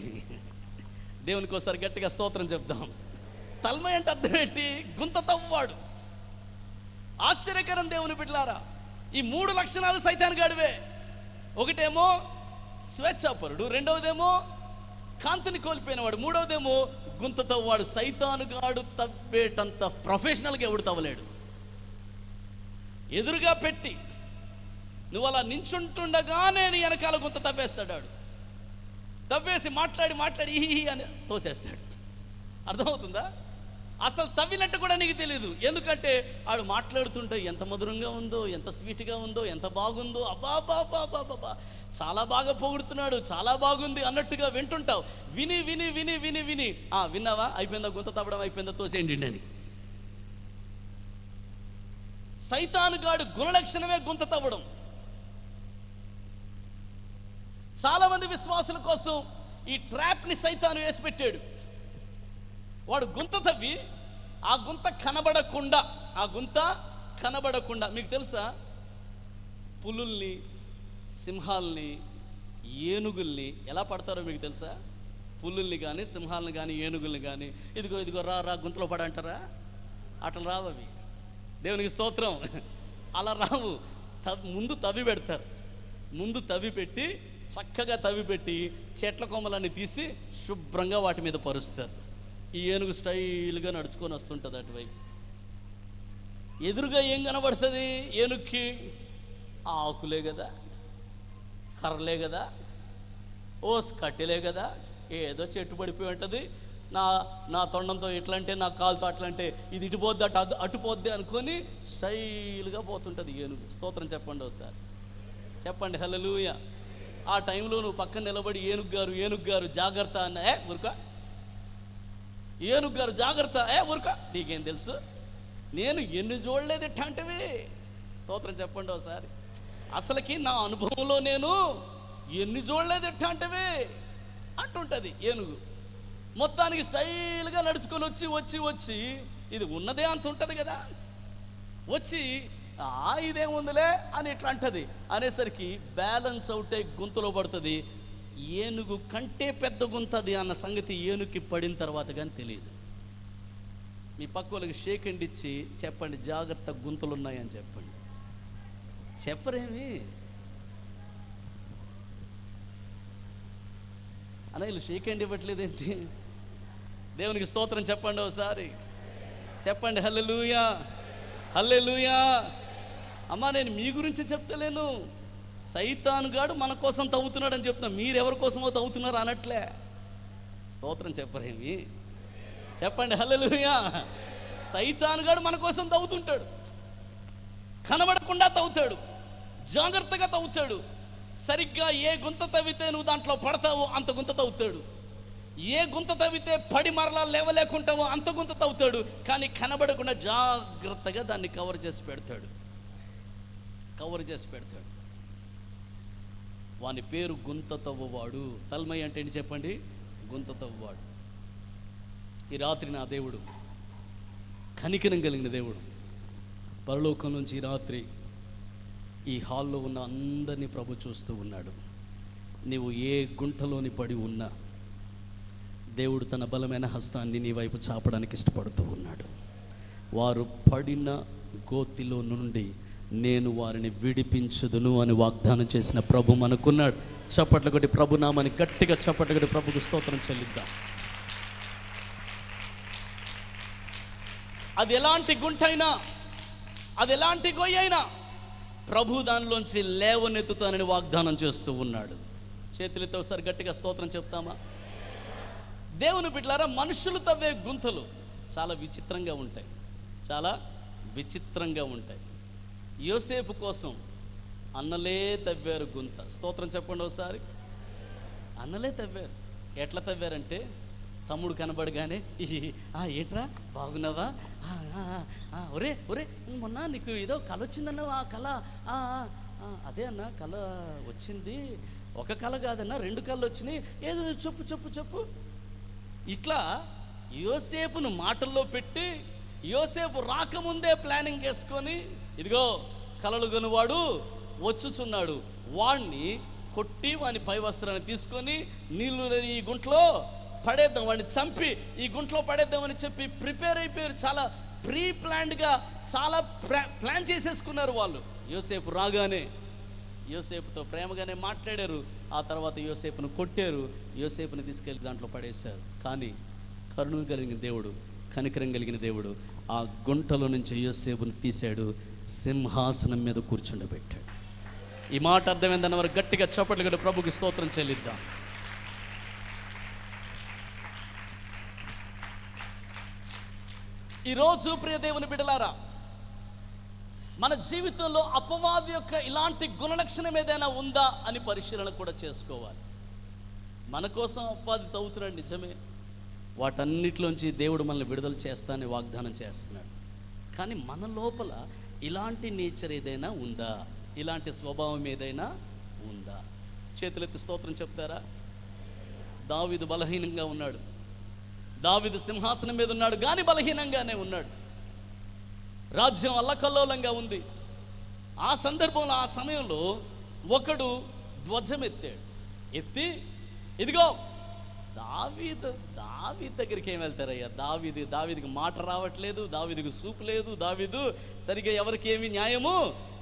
దేవునికి ఒకసారి గట్టిగా స్తోత్రం చెప్దాం. తల్మయి అంటే అర్థం ఏంటి? గుంత తవ్వువాడు. ఆశ్చర్యకరం దేవుని బిడ్డలారా, ఈ 3 లక్షణాలు సైతాన్ గాడివే. ఒకటేమో స్వేచ్ఛాపరుడు, రెండవదేమో కాంతిని కోల్పోయినవాడు, మూడవదేమో గుంత తవ్వాడు. సైతాను గాడు తవ్వేటంత ప్రొఫెషనల్గా ఎవడు తవ్వలేడు. ఎదురుగా పెట్టి నువ్వు అలా నించుంటుండగానే నీ వెనకాల గుంత తవ్వేస్తాడు. తవ్వేసి మాట్లాడి ఈ అని తోసేస్తాడు. అర్థమవుతుందా? అసలు తవ్వినట్టు కూడా నీకు తెలియదు. ఎందుకంటే ఆడు మాట్లాడుతుంటే ఎంత మధురంగా ఉందో, ఎంత స్వీట్గా ఉందో, ఎంత బాగుందో, అబ్బా చాలా బాగా పొగుడుతున్నాడు, చాలా బాగుంది అన్నట్టుగా వింటుంటావు. విని విని విని విని విని విన్నావా, అయిపోయిందా గుంత తవ్వడం, అయిపోయిందా తోసేయండి అని. సైతానుగాడు గుణలక్షణమే గుంత తవ్వడం. చాలా మంది విశ్వాసుల కోసం ఈ ట్రాప్ని సైతాను వేసి పెట్టాడు. వాడు గుంత తవ్వి ఆ గుంత కనబడకుండా మీకు తెలుసా, పులుల్ని, సింహాల్ని, ఏనుగుల్ని ఎలా పడతారో మీకు తెలుసా? పులుల్ని కానీ, సింహాలను కానీ, ఏనుగుల్ని కానీ ఇదిగో రా గుంతలో పడంటారా? అట్లా రావు అవి. దేవునికి స్తోత్రం. అలా రావు. ముందు తవ్వి పెడతారు. ముందు తవ్వి పెట్టి చక్కగా తవ్వి పెట్టి చెట్ల కొమ్మలన్నీ తీసి శుభ్రంగా వాటి మీద పరుస్తారు. ఈ ఏనుగు స్టైల్గా నడుచుకొని వస్తుంటుంది అటువైపు. ఎదురుగా ఏం కనబడుతుంది ఏనుగుకి? ఆకులే కదా, కర్రలే కదా, కట్టెలే కదా, ఏదో చెట్టు పడిపోయి ఉంటుంది. నా తొండంతో ఇట్లంటే, నా కాలుతో అట్లంటే, ఇది ఇటుపోద్ది అటుపోద్ది అనుకొని స్టైల్గా పోతుంటుంది ఏనుగు. స్తోత్రం చెప్పండి ఒకసారి. చెప్పండి హల్లెలూయా. ఆ టైంలో నువ్వు పక్కన నిలబడి ఏనుగు గారు జాగ్రత్త అన్న, ఊరుక, ఏనుగు గారు జాగ్రత్త, ఊరుక, నీకేం తెలుసు, నేను ఎన్ని చూడలేదు ఇట్లాంటివి. స్తోత్రం చెప్పండి ఒకసారి. అసలుకి నా అనుభవంలో నేను ఎన్ని చూడలేదు ఇట్లాంటివి అంటుంటుంది ఏనుగు. మొత్తానికి స్టైల్గా నడుచుకొని వచ్చి ఇది ఉన్నదే అంత ఉంటుంది కదా, వచ్చి ఇదేముందిలే అని ఇట్లా అంటది. అనేసరికి బ్యాలెన్స్ అవుట్ అయి గుంతలో పడుతుంది. ఏనుగు కంటే పెద్ద గుంతది అన్న సంగతి ఏనుగుకి పడిన తర్వాత కానీ తెలియదు. మీ పక్కలకి షేక్ హ్యాండ్ ఇచ్చి చెప్పండి, జాగ్రత్త గుంతలు ఉన్నాయని చెప్పండి. చెప్పరేమి అన్న, వీళ్ళు షేక్ హ్యాండ్ ఇవ్వట్లేదేంటి? దేవునికి స్తోత్రం చెప్పండి ఒకసారి. చెప్పండి హల్లెలూయా, హల్లెలూయా. అమ్మా, నేను మీ గురించి చెప్తలేను, సైతాను గాడు మన కోసం తవ్వుతున్నాడు అని చెప్తున్నా. మీరెవరి కోసమో తవ్వుతున్నారు అనట్లే. స్తోత్రం చెప్పరేమి? చెప్పండి హల్లెలూయా. సైతాను గాడు మన కోసం తవ్వుతుంటాడు, కనబడకుండా తవ్వుతాడు, జాగ్రత్తగా తవ్వుతాడు. సరిగ్గా ఏ గుంత తవ్వితే నువ్వు దాంట్లో పడతావో అంత గుంత తవ్వుతాడు. ఏ గుంత తవ్వితే పడి మరలా లేవలేకుంటావో అంత గుంత తవ్వుతాడు. కానీ కనబడకుండా జాగ్రత్తగా దాన్ని కవర్ చేసి పెడతాడు. వాని పేరు గుంత తవ్వువాడు. తల్మై అంటే ఏంటి చెప్పండి? గుంత తవ్వువాడు. ఈ రాత్రి నా దేవుడు, కనికరం కలిగిన దేవుడు, పరలోకం నుంచి ఈ రాత్రి ఈ హాల్లో ఉన్న అందరినీ ప్రభు చూస్తూ ఉన్నాడు. నీవు ఏ గుంటలోని పడి ఉన్నా దేవుడు తన బలమైన హస్తాన్ని నీ వైపు చాపడానికి ఇష్టపడుతూ ఉన్నాడు. వారు పడిన గోతిలో నుండి నేను వారిని విడిపించుదును అని వాగ్దానం చేసిన ప్రభు మనకున్నాడు. చప్పట్ల కొట్టి ప్రభు నామని గట్టిగా చప్పట్ల కొట్టి ప్రభుకు స్తోత్రం చెల్లిద్దాం. అది ఎలాంటి గుంటైనా, అది ఎలాంటి గొయ్యైనా ప్రభు దానిలోంచి లేవనెత్తుతానని వాగ్దానం చేస్తూ ఉన్నాడు. చేతులతో ఒకసారి గట్టిగా స్తోత్రం చెప్తామా? దేవుని బిడ్డలారా, మనుషులు తవ్వే గుంతలు చాలా విచిత్రంగా ఉంటాయి. యోసేపు కోసం అన్నలే తవ్వారు గుంత. స్తోత్రం చెప్పండి ఒకసారి. అన్నలే తవ్వారు. ఎట్లా తవ్వారంటే తమ్ముడు కనబడగానే ఏంట్రా బాగున్నావా, ఒరే ఒరే మొన్న నీకు ఏదో కళ వచ్చిందన్నావు, ఆ కళ అదే అన్న కళ వచ్చింది, ఒక కళ కాదన్నా 2 కళలు వచ్చినాయి, ఏదో చెప్పు చెప్పు చెప్పు. ఇట్లా యోసేపును మాటల్లో పెట్టి యోసేపు రాకముందే ప్లానింగ్ చేసుకొని, ఇదిగో కలలు కొనువాడు వచ్చుచున్నాడు, వాణ్ణి కొట్టి వాని పై వస్త్రాన్ని తీసుకొని నీళ్లు లేని ఈ గుంట్లో పడేద్దాం, వాడిని చంపి ఈ గుంట్లో పడేద్దామని చెప్పి ప్రిపేర్ అయిపోయారు. చాలా ప్రీ ప్లాన్డ్గా చాలా ప్లాన్ చేసేసుకున్నారు వాళ్ళు. యోసేపు రాగానే యోసేపుతో ప్రేమగానే మాట్లాడారు. ఆ తర్వాత యోసేపును కొట్టారు, యోసేపుని తీసుకెళ్ళి దాంట్లో పడేశారు. కానీ కరుణ కలిగిన దేవుడు, కనికరం కలిగిన దేవుడు ఆ గుంటలో నుంచి యోసేపును తీశాడు, సింహాసనం మీద కూర్చుండబెట్టాడు. ఈ మాట అర్థమైందన్న వారు గట్టిగా చప్పట్లు కొట్టి ప్రభుకి స్తోత్రం చెల్లిద్దాం. ఈరోజు ప్రియ దేవుని బిడ్డలారా, మన జీవితంలో అపవాది యొక్క ఇలాంటి గుణలక్షణం ఏదైనా ఉందా అని పరిశీలన కూడా చేసుకోవాలి. మన కోసం అపవాది తవ్వుతున్నాడు నిజమే, వాటన్నిటిలోంచి దేవుడు మనల్ని విడుదల చేస్తానని వాగ్దానం చేస్తున్నాడు. కానీ మన లోపల ఇలాంటి నేచర్ ఏదైనా ఉందా, ఇలాంటి స్వభావం ఏదైనా ఉందా? చేతులెత్తి స్తోత్రం చెప్తారా? దావీదు బలహీనంగా ఉన్నాడు, దావీదు సింహాసనం మీద ఉన్నాడు కానీ బలహీనంగానే ఉన్నాడు. రాజ్యం అల్లకల్లోలంగా ఉంది. ఆ సందర్భంలో ఆ సమయంలో ఒకడు ధ్వజం ఎత్తి ఇదిగో దావీదు దగ్గరికి ఏం వెళ్తారయ్యా, దావీదుకి మాట రావట్లేదు, దావీదుకి సూపు లేదు, దావీదు సరిగ్గా ఎవరికి ఏమి న్యాయము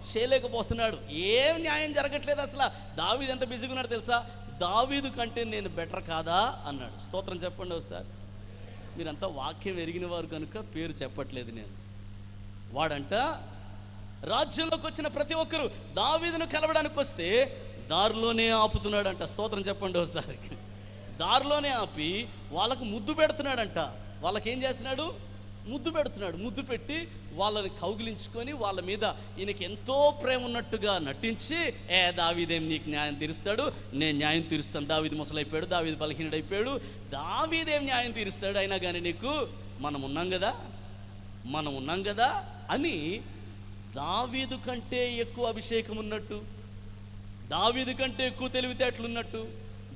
చేయలేకపోతున్నాడు, ఏం న్యాయం జరగట్లేదు. అసలు దావీదు ఎంత బిజీగా ఉన్నాడు తెలుసా? దావీదు కంటే నేను బెటర్ కాదా అన్నాడు. స్తోత్రం చెప్పండి ఒకసారి. మీరంతా వాక్యం ఎరిగిన వారు కనుక పేరు చెప్పట్లేదు నేను. వాడంట రాజ్యంలోకి వచ్చిన ప్రతి ఒక్కరు దావీదును కలవడానికి వస్తే దారిలోనే ఆపుతున్నాడంట. స్తోత్రం చెప్పండి ఒకసారి. దారిలోనే ఆపి వాళ్ళకు ముద్దు పెడుతున్నాడంట. వాళ్ళకేం చేస్తున్నాడు? ముద్దు పెడుతున్నాడు. ముద్దు పెట్టి వాళ్ళని కౌగిలించుకొని వాళ్ళ మీద ఈయనకి ఎంతో ప్రేమ ఉన్నట్టుగా నటించి, దావీదేం నీకు న్యాయం తీరుస్తాడు, నేను న్యాయం తీరుస్తాను, దావీదు ముసలైపోయాడు, దావీదు బలహీనుడైపోయాడు, దావీదేం న్యాయం తీరుస్తాడు, అయినా కానీ నీకు మనం ఉన్నాం కదా అని దావీదు కంటే ఎక్కువ అభిషేకం ఉన్నట్టు, దావీదు కంటే ఎక్కువ తెలివితేటలు ఉన్నట్టు,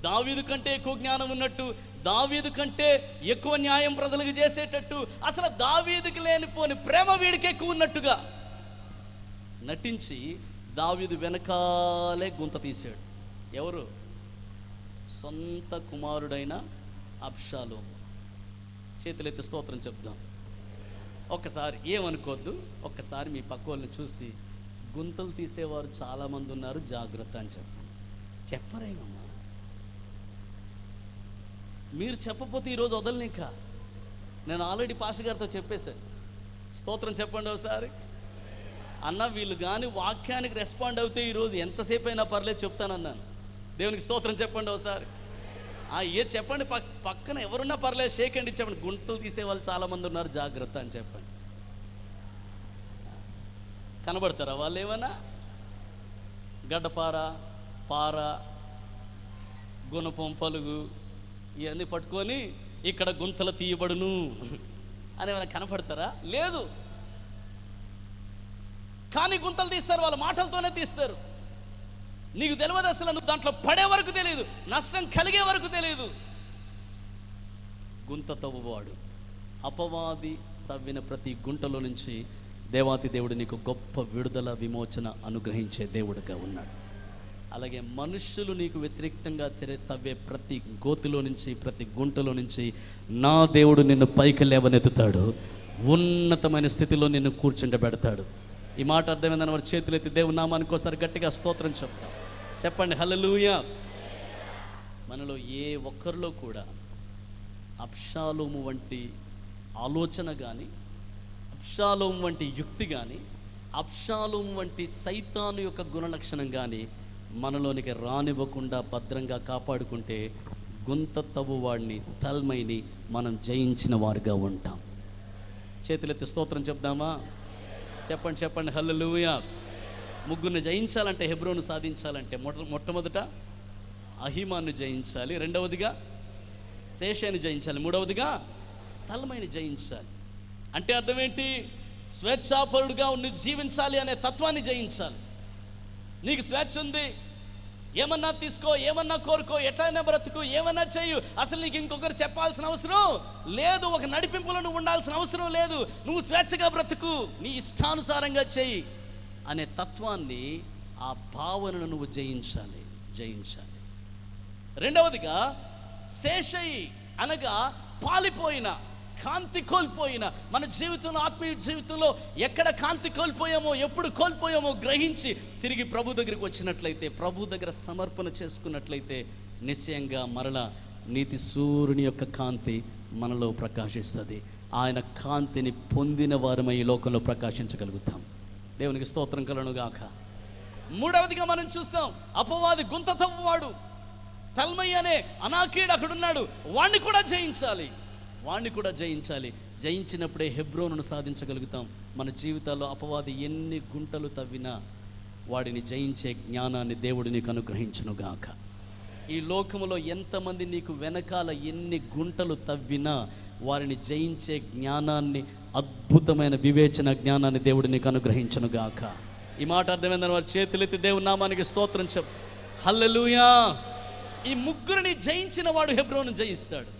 దావీదు కంటే ఎక్కువ జ్ఞానం ఉన్నట్టు, దావీదు కంటే ఎక్కువ న్యాయం ప్రజలకు చేసేటట్టు, అసలు దావీదుకి లేనిపోని ప్రేమ వీడికి ఎక్కువ ఉన్నట్టుగా నటించి దావీదు వెనకాలే గుంత తీశాడు. ఎవరు? సొంత కుమారుడైన అబ్షాలోము. చేతులెత్తి స్తోత్రం చెప్దాం. ఒక్కసారి ఏమనుకోవద్దు, ఒక్కసారి మీ పక్క వాళ్ళని చూసి గుంతలు తీసేవారు చాలామంది ఉన్నారు, జాగ్రత్త అని చెప్పరేమమ్మా. మీరు చెప్పకపోతే ఈరోజు వదలనిక. నేను ఆల్రెడీ పాస్టర్ గారితో చెప్పేశాను. స్తోత్రం చెప్పండి ఒకసారి. అన్న వీళ్ళు కానీ వాక్యానికి రెస్పాండ్ అవుతే ఈరోజు ఎంతసేపు అయినా పర్లేదు చెప్తానన్నాను. దేవునికి స్తోత్రం చెప్పండి ఒకసారి. చెప్పండి, పక్కన ఎవరున్నా పర్లేదు, షేక్ అండి చెప్పండి. గుంటలు తీసే వాళ్ళు చాలామంది ఉన్నారు, జాగ్రత్త అని చెప్పండి. కనబడతారా వాళ్ళు? ఏమన్నా గడ్డపార, పార, గుణపం, పలుగు ఇవన్నీ పట్టుకొని ఇక్కడ గుంతలు తీయబడును అని ఏమైనా కనపడతారా? లేదు. కానీ గుంతలు తీస్తారు, వాళ్ళ మాటలతోనే తీస్తారు. నీకు తెలియదు అసలు, నువ్వు దాంట్లో పడే వరకు తెలియదు, నష్టం కలిగే వరకు తెలియదు. గుంత తవ్వువాడు, అపవాది తవ్విన ప్రతి గుంటలో నుంచి దేవాతి దేవుడు నీకు గొప్ప విడుదల, విమోచన అనుగ్రహించే దేవుడుగా ఉన్నాడు. అలాగే మనుష్యులు నీకు వ్యతిరేక్తంగా తవ్వే ప్రతి గోతిలో నుంచి, ప్రతి గుంటలో నుంచి నా దేవుడు నిన్ను పైకి లేవనెత్తుతాడు, ఉన్నతమైన స్థితిలో నిన్ను కూర్చుండబెడతాడు. ఈ మాట అర్థమైందని వారి చేతులెత్తి దేవుని నామానికి ఒకసారి గట్టిగా స్తోత్రం చెప్తాం. చెప్పండి హల్లెలూయా. మనలో ఏ ఒక్కరిలో కూడా అబ్షాలోము వంటి ఆలోచన కానీ, అబ్షాలోము వంటి యుక్తి కానీ, అబ్షాలోము వంటి సైతాను యొక్క గుణలక్షణం కానీ మనలోనికి రానివ్వకుండా భద్రంగా కాపాడుకుంటే గుంత తవ్వువాడిని, తల్మైని మనం జయించిన వారుగా ఉంటాం. చేతులెత్తి స్తోత్రం చెప్దామా? చెప్పండి హల్లెలూయా. ముగ్గురిని జయించాలంటే, హెబ్రోను సాధించాలంటే మొట్టమొదట అహిమాను జయించాలి, రెండవదిగా శేషాన్ని జయించాలి. మూడవదిగా తల్మైని జయించాలి. అంటే అర్థం ఏంటి? స్వేచ్ఛాపరుడుగా నువ్వు జీవించాలి అనే తత్వాన్ని జయించాలి. నీకు స్వేచ్ఛ ఉంది, ఏమన్నా తీసుకో, ఏమన్నా కోరుకో, ఎట్లయినా బ్రతుకు, ఏమన్నా చెయ్యు, అసలు నీకు ఇంకొకరు చెప్పాల్సిన అవసరం లేదు, ఒక నడిపింపులో నువ్వు ఉండాల్సిన అవసరం లేదు, నువ్వు స్వేచ్ఛగా బ్రతుకు, నీ ఇష్టానుసారంగా చెయ్యి అనే తత్వాన్ని, ఆ భావనను నువ్వు జయించాలి. రెండవదిగా శేషయి అనగా పాలిపోయిన, కాంతి కోల్పోయిన, మన జీవితంలో, ఆత్మీయ జీవితంలో ఎక్కడ కాంతి కోల్పోయామో, ఎప్పుడు కోల్పోయామో గ్రహించి తిరిగి ప్రభు దగ్గరికి వచ్చినట్లయితే, ప్రభు దగ్గర సమర్పణ చేసుకున్నట్లయితే నిశ్చయంగా మరలా నీతి సూర్యుని యొక్క కాంతి మనలో ప్రకాశిస్తుంది. ఆయన కాంతిని పొందిన వారమై ఈ లోకంలో ప్రకాశించగలుగుతాం. దేవునికి స్తోత్రం కలుగును గాక. మూడవదిగా మనం చూస్తాం, అపవాది గుంత తవ్వువాడు, తల్మై అనే అనాకీడు అక్కడున్నాడు, వాణ్ణి కూడా జయించాలి. జయించినప్పుడే హెబ్రోనును సాధించగలుగుతాం. మన జీవితాల్లో అపవాది ఎన్ని గుంటలు తవ్వినా వాడిని జయించే జ్ఞానాన్ని దేవుడు నీకు అనుగ్రహించును గాక. ఈ లోకములో ఎంతమంది నీకు వెనకాల ఎన్ని గుంటలు తవ్వినా వారిని జయించే జ్ఞానాన్ని, అద్భుతమైన వివేచన జ్ఞానాన్ని దేవుడు నీకు అనుగ్రహించును గాక. ఈ మాట అర్థమైందని వారి చేతులెత్తి దేవుని నామానికి స్తోత్రం చెప్పు. హల్లెలూయా. ఈ ముగ్గురిని జయించిన వాడు హెబ్రోను జయిస్తాడు,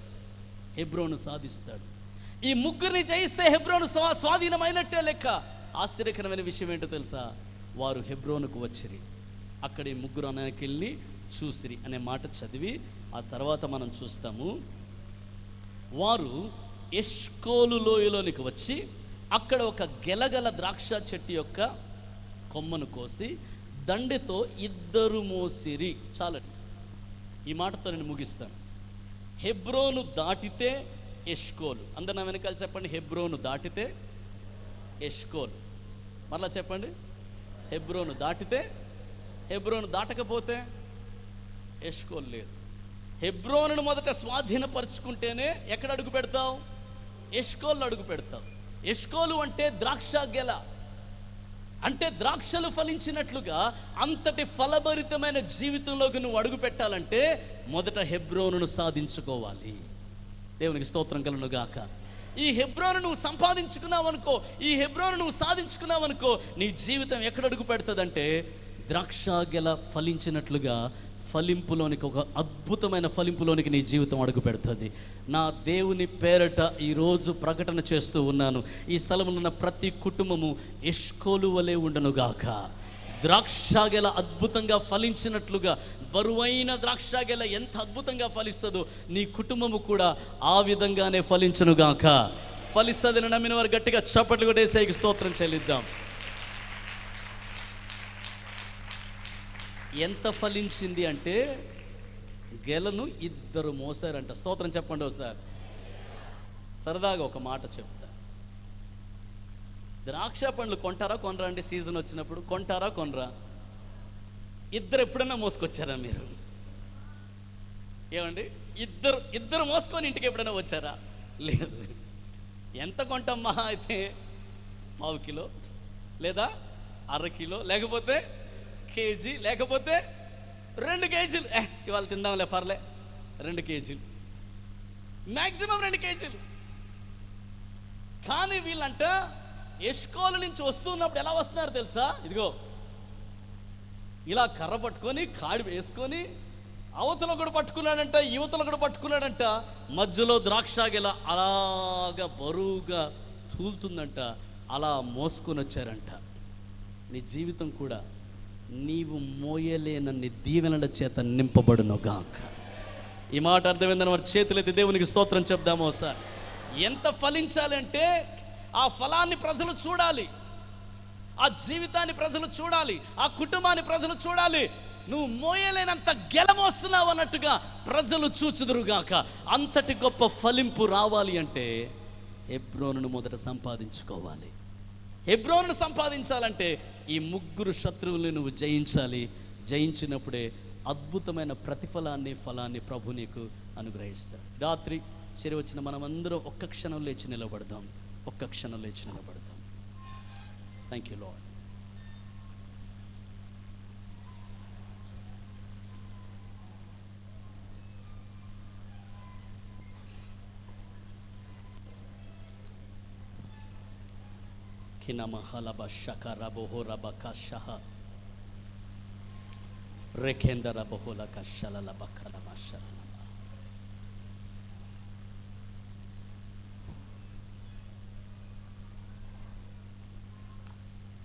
హెబ్రోను సాధిస్తాడు. ఈ ముగ్గురిని జయిస్తే హెబ్రోను స్వాధీనమైనట్టే లెక్క. ఆశ్చర్యకరమైన విషయం ఏంటో తెలుసా? వారు హెబ్రోనుకు వచ్చిరి, అక్కడ ఈ ముగ్గురు అనాకెళ్ళి చూసిరి అనే మాట చదివి ఆ తర్వాత మనం చూస్తాము. వారు ఎష్కోలు లోయలోనికి వచ్చి అక్కడ ఒక గెలగల ద్రాక్ష చెట్టు యొక్క కొమ్మను కోసి దండెతో ఇద్దరు మోసిరి. చాలండి, ఈ మాటతో నేను ముగిస్తాను. హెబ్రోను దాటితే ఎష్కోలు. అందరు నా వెనకాల చెప్పండి, హెబ్రోను దాటితే ఎష్కోలు. మరలా చెప్పండి, హెబ్రోను దాటితే, హెబ్రోను దాటకపోతే ఎష్కోలు లేదు. హెబ్రోనును మొదట స్వాధీనపరుచుకుంటేనే ఎక్కడ అడుగు పెడతావు? ఎష్కోలు అడుగు పెడతావు. ఎష్కోలు అంటే ద్రాక్ష గెల, అంటే ద్రాక్షలు ఫలించినట్లుగా అంతటి ఫలభరితమైన జీవితంలోకి నువ్వు అడుగు పెట్టాలంటే మొదట హెబ్రోనును సాధించుకోవాలి. దేవునికి స్తోత్రం కలుగును గాక. ఈ హెబ్రోను నువ్వు సంపాదించుకున్నావనుకో, ఈ హెబ్రోను నువ్వు సాధించుకున్నావనుకో, నీ జీవితం ఎక్కడ అడుగు పెడుతుందంటే ద్రాక్ష గెల ఫలించినట్లుగా ఫలింపులోనికి, ఒక అద్భుతమైన ఫలింపులోనికి నీ జీవితం అడుగు పెడుతుంది. నా దేవుని పేరట ఈరోజు ప్రకటన చేస్తూ ఉన్నాను, ఈ స్థలంలో ఉన్న ప్రతి కుటుంబము ఎష్కోలు వలె ఉండనుగాక. ద్రాక్షగెల అద్భుతంగా ఫలించినట్లుగా, బరువైన ద్రాక్షగెల ఎంత అద్భుతంగా ఫలిస్తుందో నీ కుటుంబము కూడా ఆ విధంగానే ఫలించునుగాక. ఫలిస్తుందని నమ్మిన వారు గట్టిగా చప్పట్లు కొట్టేసేకి స్తోత్రం చెల్లిద్దాం. ఎంత ఫలించింది అంటే గెలను ఇద్దరు మోసారంట. స్తోత్రం చెప్పండి ఒకసారి. సరదాగా ఒక మాట చెప్తా, ద్రాక్ష పండ్లు కొంటారా కొనరా అంటే సీజన్ వచ్చినప్పుడు కొంటారా కొనరా? ఇద్దరు ఎప్పుడన్నా మోసుకొచ్చారా మీరు? ఏమండి, ఇద్దరు మోసుకొని ఇంటికి ఎప్పుడైనా వచ్చారా? లేదు. ఎంత కొంటాం? మహా అయితే పావు కిలో, లేదా అరకిలో, లేకపోతే కేజీ, లేకపోతే 2 కేజీలు. ఇవాళ తిందాంలే పర్లే, 2 కేజీలు, మ్యాక్సిమం 2 కేజీలు. కానీ వీళ్ళంట ఎష్కోలు నుంచి వస్తున్నప్పుడు ఎలా వస్తున్నారు తెలుసా? ఇదిగో ఇలా కర్ర పట్టుకొని కాడి వేసుకొని అవతల కూడా పట్టుకున్నాడంట, యువతల కూడా పట్టుకున్నాడంట, మధ్యలో ద్రాక్షగెల అలాగా బరువుగా తూలుతుందంట, అలా మోసుకొని వచ్చారంట. నీ జీవితం కూడా నీవు మోయలేనన్ని దీవెనల చేత నింపబడును గాక. ఈ మాట అర్థమైందని వారి చేతులైతే దేవునికి స్తోత్రం చెప్దాము. సార్, ఎంత ఫలించాలంటే ఆ ఫలాన్ని ప్రజలు చూడాలి, ఆ జీవితాన్ని ప్రజలు చూడాలి, ఆ కుటుంబాన్ని ప్రజలు చూడాలి. నువ్వు మోయలేనంత గెలమోస్తున్నావు అన్నట్టుగా ప్రజలు చూచుదురుగాక. అంతటి గొప్ప ఫలింపు రావాలి అంటే హెబ్రోనును మొదట సంపాదించుకోవాలి. హెబ్రోనును సంపాదించాలంటే ఈ ముగ్గురు శత్రువుల్ని నువ్వు జయించాలి. జయించినప్పుడే అద్భుతమైన ప్రతిఫలాన్ని, ఫలాన్ని ప్రభు నీకు అనుగ్రహిస్తాడు. రాత్రి చెరి వచ్చిన మనమందరం ఒక్క క్షణం లేచి నిలబడదాం, ఒక్క క్షణం లేచి నిలబడదాం. Thank you Lord. కినమహలబ షకరబోహరబ కషహ రెఖేందరబోహల కషలలబ కలమషల.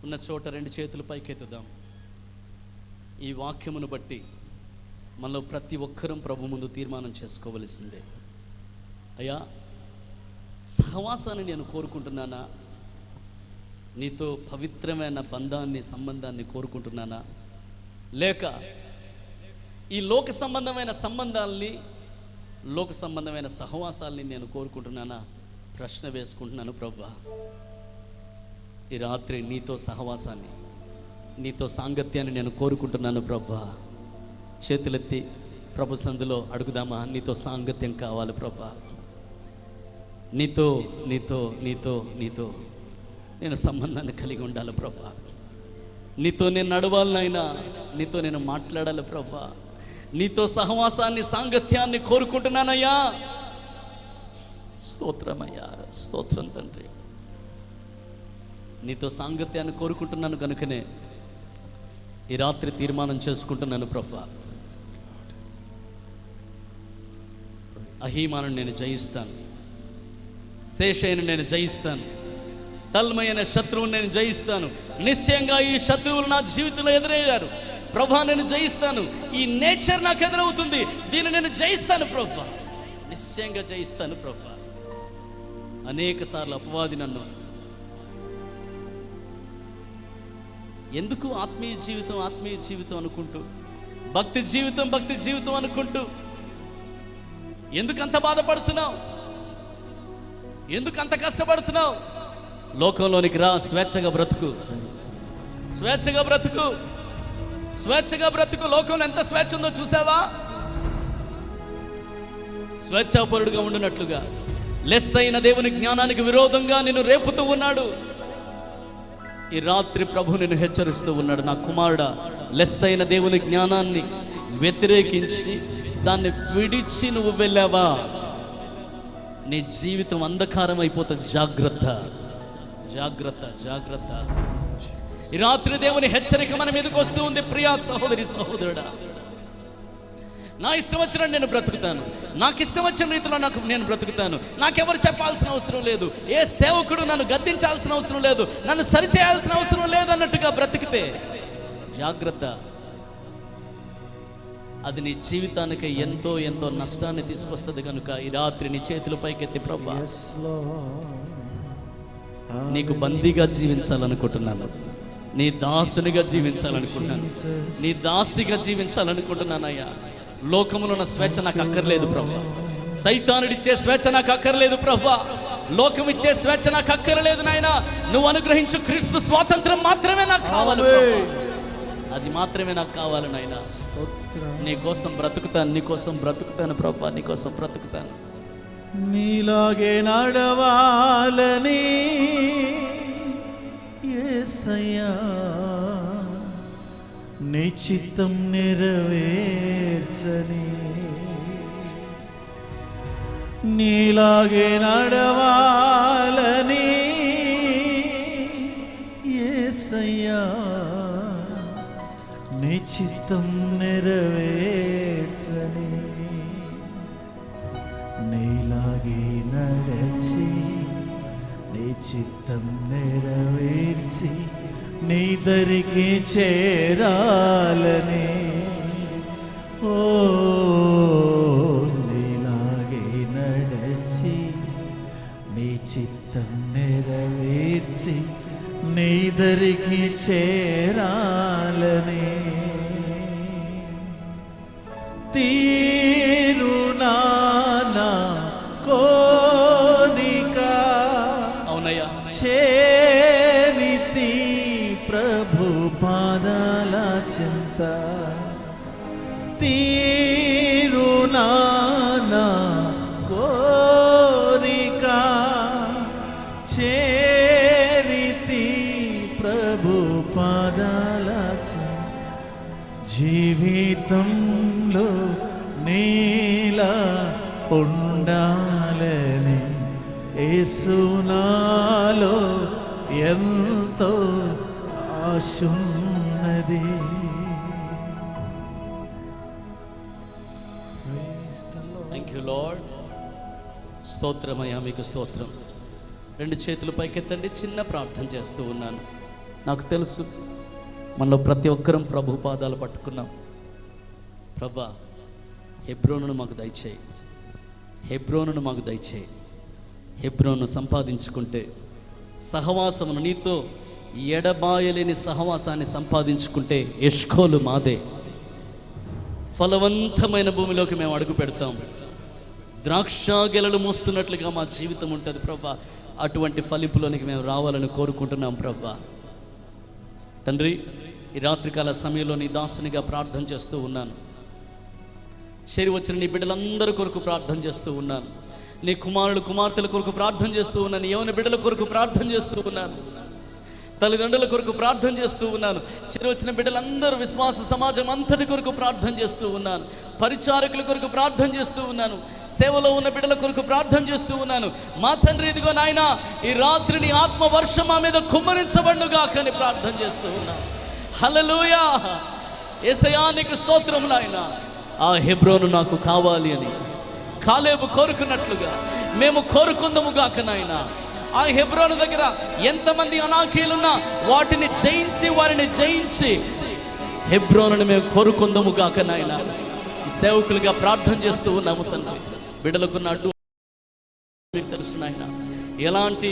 ఉన్న చోట రెండు చేతులు పైకెత్తుదాం. ఈ వాక్యమును బట్టి మనలో ప్రతి ఒక్కరం ప్రభు ముందు తీర్మానం చేసుకోవలసిందే. అయ్యా, సహవాసాన్ని నేను కోరుకుంటున్నానా? నీతో పవిత్రమైన బంధాన్ని, సంబంధాన్ని కోరుకుంటున్నానా? లేక ఈ లోక సంబంధమైన సంబంధాల్ని, లోక సంబంధమైన సహవాసాల్ని నేను కోరుకుంటున్నానా? ప్రశ్న వేసుకుంటున్నాను ప్రభువా. ఈ రాత్రి నీతో సహవాసాన్ని, నీతో సాంగత్యాన్ని నేను కోరుకుంటున్నాను ప్రభువా. చేతులెత్తి ప్రభు సందులో అడుగుదామా? నీతో సాంగత్యం కావాలి ప్రభువా. నీతో నీతో నీతో నీతో నేను సంబంధాన్ని కలిగి ఉండాలి ప్రభువా. నీతో నేను నడవాలనైనా, నీతో నేను మాట్లాడాలి ప్రభువా. నీతో సహవాసాన్ని, సాంగత్యాన్ని కోరుకుంటున్నానయ్యా. స్తోత్రమయ్యా, స్తోత్రం తండ్రి. నీతో సాంగత్యాన్ని కోరుకుంటున్నాను కనుకనే ఈ రాత్రి తీర్మానం చేసుకుంటున్నాను ప్రభువా. అహీమాను నేను జయిస్తాను, శేషయ్యను నేను జయిస్తాను, తల్మయ్యైన శత్రువుని నేను జయిస్తాను. నిశ్చయంగా ఈ శత్రువులు నా జీవితంలో ఎదురయ్యారు ప్రభువా, నేను జయిస్తాను. ఈ నేచర్ నాకు ఎదురవుతుంది, దీన్ని నేను జయిస్తాను ప్రభువా, నిశ్చయంగా జయిస్తాను ప్రభువా. అనేక సార్లు అపవాది నన్ను ఎందుకు ఆత్మీయ జీవితం అనుకుంటూ, భక్తి జీవితం అనుకుంటూ ఎందుకు అంత బాధపడుతున్నావు? ఎందుకు అంత కష్టపడుతున్నావు? లోకంలోనికి రా, స్వేచ్ఛగా బ్రతుకు, స్వేచ్ఛగా బ్రతుకు, స్వేచ్ఛగా బ్రతుకు. లోకంలో ఎంత స్వేచ్ఛ ఉందో చూసావా? స్వేచ్ఛాపరుడుగా ఉండునట్లుగా లెస్ అయిన దేవుని జ్ఞానానికి విరోధంగా నిన్ను రేపుతూ ఉన్నాడు. ఈ రాత్రి ప్రభు నిన్ను హెచ్చరిస్తూ ఉన్నాడు. నా కుమారుడా, లెస్ అయిన దేవుని జ్ఞానాన్ని వ్యతిరేకించి దాన్ని విడిచి నువ్వు వెళ్ళావా, నీ జీవితం అంధకారం అయిపోతుంది. జాగ్రత్త, జాగ్రత్త, జాగ్రత్త. ఈ రాత్రి దేవుని హెచ్చరిక మన మీదకి వస్తూ ఉంది. ప్రియా సహోదరి, సహోదరుడా, నా ఇష్టం వచ్చినట్టు నేను బ్రతుకుతాను, నాకు ఇష్టం వచ్చిన రీతిలో నేను బ్రతుకుతాను. నాకెవరు చెప్పాల్సిన అవసరం లేదు, ఏ సేవకుడు నన్ను గద్దించాల్సిన అవసరం లేదు, నన్ను సరిచేయాల్సిన అవసరం లేదు అన్నట్టుగా బ్రతికితే జాగ్రత్త. అది నీ జీవితానికి ఎంతో ఎంతో నష్టాన్ని తీసుకొస్తుంది. కనుక ఈ రాత్రి నీ చేతుల పైకెత్తి ప్రభువా, నీకు బందీగా జీవించాలనుకుంటున్నాను, నీ దాసునిగా జీవించాలనుకుంటున్నాను, నీ దాసిగా జీవించాలనుకుంటున్నానయ్యా. లోకములో ఉన్న స్వేచ్ఛ నాకు అక్కర్లేదు ప్రభువా. సైతానుడిచ్చే స్వేచ్ఛ నాకు అక్కర్లేదు ప్రభువా. లోకం ఇచ్చే స్వేచ్ఛ నాకు అక్కర్లేదు నాయనా. నువ్వు అనుగ్రహించు క్రీస్తు స్వాతంత్రం మాత్రమే నాకు కావాలి ప్రభువా. అది మాత్రమే నాకు కావాలి నాయనా. నీ కోసం బ్రతుకుతాను, నీ కోసం బ్రతుకుతాను ప్రభువా, నీ కోసం బ్రతుకుతాను. నీలాగే నడవాలని యేసయ్యా, నీ చిత్తం నెరవేర్చని. నీలాగే నడవాలని యేసయ్యా, నీ చిత్తం నెరవేర్చని. నీలాగే నడచి నీ చిత్తం నెరవేర్చి నీ దరికి చేరాలని. ఓ నీలాగే నడచి నీ చిత్తం నెరవేర్చి నీ దరికి చేరాలని. తీరునానా కోనిక అవునయ్యా, చేరితి ప్రభు పాదాల చింత. తీరునానా కోరిక చేరితి ప్రభు పాదాల చింత. జీవితంలో నీలా ఉండాలని యేసు నాలో ఎంతో ఆశున్నది. Thank you lord. స్తోత్రమయ్యా, మీకు స్తోత్రం. రెండు చేతులు పైకెత్తండి. చిన్న ప్రార్థన చేస్తూ ఉన్నాను. నాకు తెలుసు మనలో ప్రతి ఒక్కరం ప్రభు పాదాలు పట్టుకున్నాం. ప్రభా, హెబ్రోనును మాకు దయచేయి, హెబ్రోనును మాకు దయచేయి. హెబ్రోను సంపాదించుకుంటే, సహవాసమును నీతో ఎడబాయలేని సహవాసాన్ని సంపాదించుకుంటే ఎష్కోలు మాదే. ఫలవంతమైన భూమిలోకి మేము అడుగు పెడతాం. ద్రాక్ష గెలలు మోస్తున్నట్లుగా మా జీవితం ఉంటుంది ప్రభా. అటువంటి ఫలింపులోనికి మేము రావాలని కోరుకుంటున్నాం ప్రభా. తండ్రి, ఈ రాత్రికాల సమయంలో నీ దాసునిగా ప్రార్థన చేస్తూ ఉన్నాను. చేరి వచ్చిన నీ బిడ్డలందరి కొరకు ప్రార్థన చేస్తూ ఉన్నాను. నీ కుమారులు కుమార్తెల కొరకు ప్రార్థన చేస్తూ ఉన్నాను. యవ్వన బిడ్డల కొరకు ప్రార్థన చేస్తూ ఉన్నాను. తల్లిదండ్రుల కొరకు ప్రార్థన చేస్తూ ఉన్నాను. చేరి వచ్చిన బిడ్డలందరూ విశ్వాస సమాజం అంతటి కొరకు ప్రార్థన చేస్తూ ఉన్నాను. పరిచారకుల కొరకు ప్రార్థన చేస్తూ ఉన్నాను. సేవలో ఉన్న బిడ్డల కొరకు ప్రార్థన చేస్తూ ఉన్నాను. మా తండ్రి, ఇదిగో నాయన, ఈ రాత్రి నీ ఆత్మ వర్షం మా మీద కుమ్మరించబడుగాక అని ప్రార్థన చేస్తూ ఉన్నాను. హల్లెలూయా. యేసయ్యా, నీకు స్తోత్రం నాయన. ఆ హెబ్రోను నాకు కావాలి అని కాలేబు కోరుకున్నట్లుగా మేము కోరుకుందాము గాక నాయన. ఆ హెబ్రోను దగ్గర ఎంతమంది అనాకీలున్నా వాటిని జయించి హెబ్రోనుని మేము కోరుకుందాము గాక నాయన. ఈ సేవకులుగా ప్రార్థన చేస్తూ ఉన్నాము తండ్రి. బిడ్డలకున్న అడ్డు మీకు తెలుసు నాయన. ఎలాంటి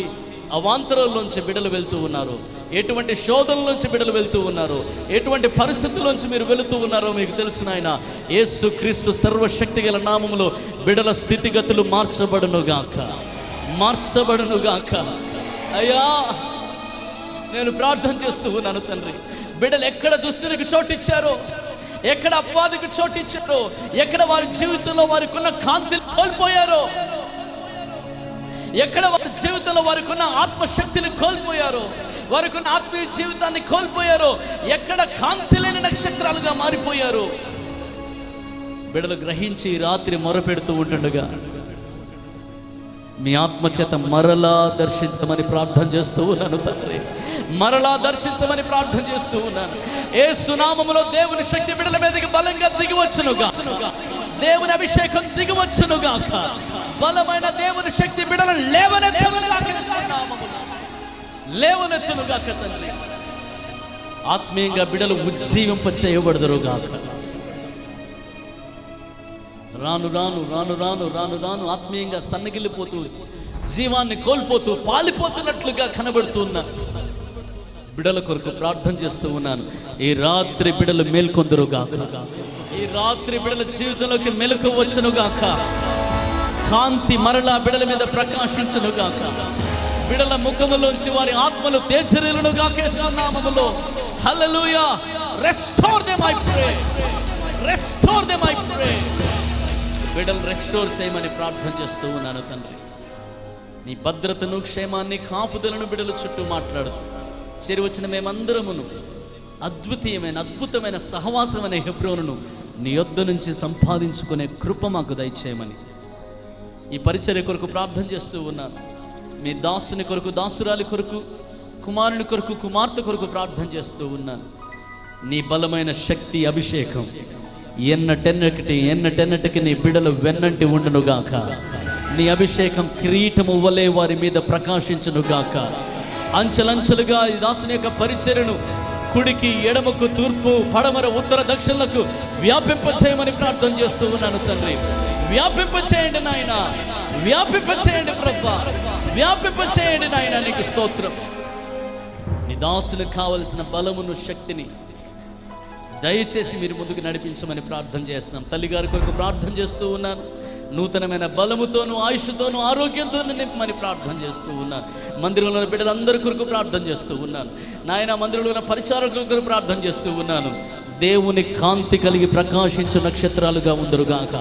అవాంతరాల్లోంచి బిడ్డలు వెళ్తూ ఉన్నారు, ఎటువంటి శోధనలోంచి బిడ్డలు వెళ్తూ ఉన్నారు, ఎటువంటి పరిస్థితుల్లోంచి మీరు వెళుతూ ఉన్నారో మీకు తెలుసు నాయన. యేసు క్రీస్తు సర్వశక్తి గల నామములో బిడ్డల స్థితిగతులు మార్చబడునుగాక. అయ్యా, నేను ప్రార్థన చేస్తూ ఉన్నాను తండ్రి. బిడ్డలు ఎక్కడ దుష్టునికి చోటిచ్చారో, ఎక్కడ అపవాదికి చోటిచ్చారో, ఎక్కడ వారి జీవితంలో వారికి ఉన్న కాంతిని కోల్పోయారో, ఎక్కడ వారి జీవితంలో వారికి ఉన్న ఆత్మశక్తిని కోల్పోయారో, వారికి ఉన్న ఆత్మీయ జీవితాన్ని కోల్పోయారో, ఎక్కడ కాంతి లేని నక్షత్రాలుగా మారిపోయారో బిడ్డలు గ్రహించి రాత్రి మొరపెడుతూ ఉంటుండగా మీ ఆత్మచేత మరలా దర్శించమని ప్రార్థన చేస్తూ ఉన్నాను తండ్రి. మరలా దర్శించమని ప్రార్థన చేస్తూ ఉన్నాను. యేసు నామములో దేవుని శక్తి బిడ్డల మీదకి బలంగా దిగివచ్చునుగా. దేవుని అభిషేకం దిగివచ్చునుగాక. బలమైన దేవుని శక్తి బిడ్డలను లేవనెత్తునుగాక తండ్రి. ఆత్మీయంగా బిడ్డలు ఉజ్జీవింప చేయబడదురుగాక. రాను రాను రాను రాను రాను రాను ఆత్మీయంగా సన్నగిల్లిపోతూ, జీవాన్ని కోల్పోతూ, పాలిపోతున్నట్లుగా కనబడుతున్న బిడ్డల కొరకు ప్రార్థన చేస్తూ ఉన్నాను. ఈ రాత్రి బిడ్డలు మేల్కొందురుగాక. ఈ రాత్రి బిడ్డల జీవితంలోకి మెలకు వచ్చునుగాక. కాంతి మరలా బిడ్డల మీద ప్రకాశించునుగాక. బిడ్డల ముఖములోంచి వారి ఆత్మలు తేజరిల్లునుగాక యేసు నామములో. Hallelujah. Restore them I pray. Restore them I pray. బిడ్డలు రెస్టోర్ చేయమని ప్రార్థన చేస్తూ ఉన్నాను తండ్రి. నీ భద్రతను, క్షేమాన్ని, కాపుదలను బిడ్డల చుట్టూ మాట్లాడుతూ చేరి వచ్చిన మేమందరమును అద్భుతమైన సహవాసం అనే హెబ్రోనును నీ యొద్ద నుంచి సంపాదించుకునే కృప మాకు దయచేయమని ఈ పరిచర్య కొరకు ప్రార్థన చేస్తూ ఉన్నాను. మీ దాసుని కొరకు, దాసురాలి కొరకు, కుమారుని కొరకు, కుమార్తె కొరకు ప్రార్థన చేస్తూ ఉన్నాను. నీ బలమైన శక్తి అభిషేకం ఎన్నటెన్నటికి నీ బిడ్డలు వెన్నంటి ఉండునుగాక. నీ అభిషేకం కిరీటము వలె వారి మీద ప్రకాశించునుగాక. అంచెలంచెలుగా ఈ దాసుని యొక్క పరిచర్యను కుడికి, ఎడమకు, తూర్పు, పడమర, ఉత్తర, దక్షిణలకు వ్యాపింపచేయమని ప్రార్థన చేస్తూ ఉన్నాను తండ్రి. వ్యాపింపచేయండి నాయన, వ్యాపింపచేయండి ప్రభువా, వ్యాపింపచేయండి నాయన. నీకు స్తోత్రం. నీ దాసులకు కావలసిన బలమును, శక్తిని దయచేసి మీరు ముందుకు నడిపించమని ప్రార్థన చేస్తున్నాం. తల్లిగారి కొరకు ప్రార్థన చేస్తూ ఉన్నాను. నూతనమైన బలముతోనూ, ఆయుష్తోనూ, ఆరోగ్యంతోనూ నింపమని ప్రార్థన చేస్తూ ఉన్నాను. మందిరంలో బిడ్డలందరి కొరకు ప్రార్థన చేస్తూ ఉన్నాను నాయన. మందిరంలో ఉన్న పరిచారకుల కొరకు ప్రార్థన చేస్తూ ఉన్నాను. దేవుని కాంతి కలిగి ప్రకాశించు నక్షత్రాలుగా ఉందరుగాక.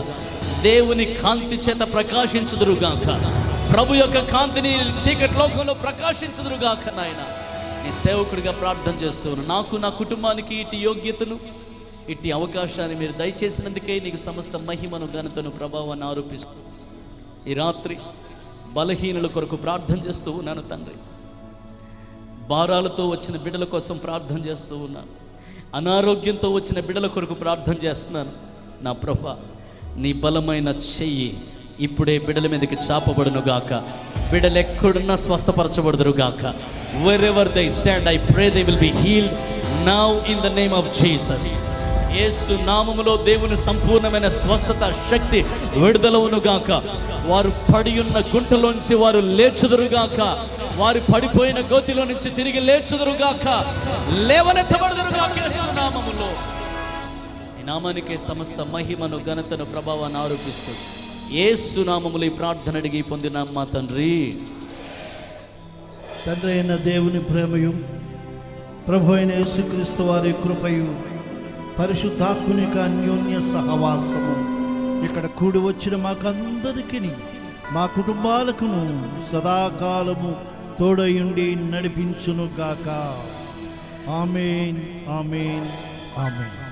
దేవుని కాంతి చేత ప్రకాశించుదురుగాక. ప్రభు యొక్క కాంతిని చీకటి లోకంలో ప్రకాశించుదురుగాక నాయన. నీ సేవకుడిగా ప్రార్థన చేస్తూ ఉన్నాను. నాకు, నా కుటుంబానికి ఇటు యోగ్యతను, ఇట్టి అవకాశాన్ని మీరు దయచేసినందుకే నీకు సమస్త మహిమను, ఘనతను, ప్రభావాన్ని ఆరోపిస్తూ ఈ రాత్రి బలహీనుల కొరకు ప్రార్థన చేస్తూ ఉన్నాను తండ్రి. భారాలతో వచ్చిన బిడ్డల కోసం ప్రార్థన చేస్తూ ఉన్నాను. అనారోగ్యంతో వచ్చిన బిడ్డల కొరకు ప్రార్థన చేస్తున్నాను. నా ప్రభువా, నీ బలమైన చెయ్యి ఇప్పుడే బిడ్డల మీదకి చాపబడును గాక. బిడ్డలు ఎక్కడున్నా స్వస్థపరచబడుదురు గాక. wherever they stand, I pray they will be healed now in the name of Jesus. యేసు నామములో దేవుని సంపూర్ణమైన స్వస్థత శక్తి విడుదలవును గాక. వారు పడి ఉన్న గుంటలోంచి వారు లేచుదురుగాక. వారు పడిపోయిన గోతిలో నుంచి తిరిగి లేచుదురుగాక, లేవనెత్తబడుదురుగాక యేసు నామములో. ఈ నామానికే సమస్త మహిమను, ఘనతను, ప్రభావాన్ని ఆరోపిస్తూ యేసు నామములో ఈ ప్రార్థన అడిగి పొందిన మా తండ్రి. తండ్రి అయిన దేవుని ప్రేమయు, ప్రభు అయిన యేసుక్రీస్తు వారి కృపయు, పరిశుద్ధాత్ముని యొక్క అన్యోన్య సహవాసము ఇక్కడ కూడి వచ్చిన మాకందరికీ, మా కుటుంబాలకును సదాకాలము తోడయుండి నడిపించును గాక. ఆమేన్, ఆమేన్, ఆమేన్.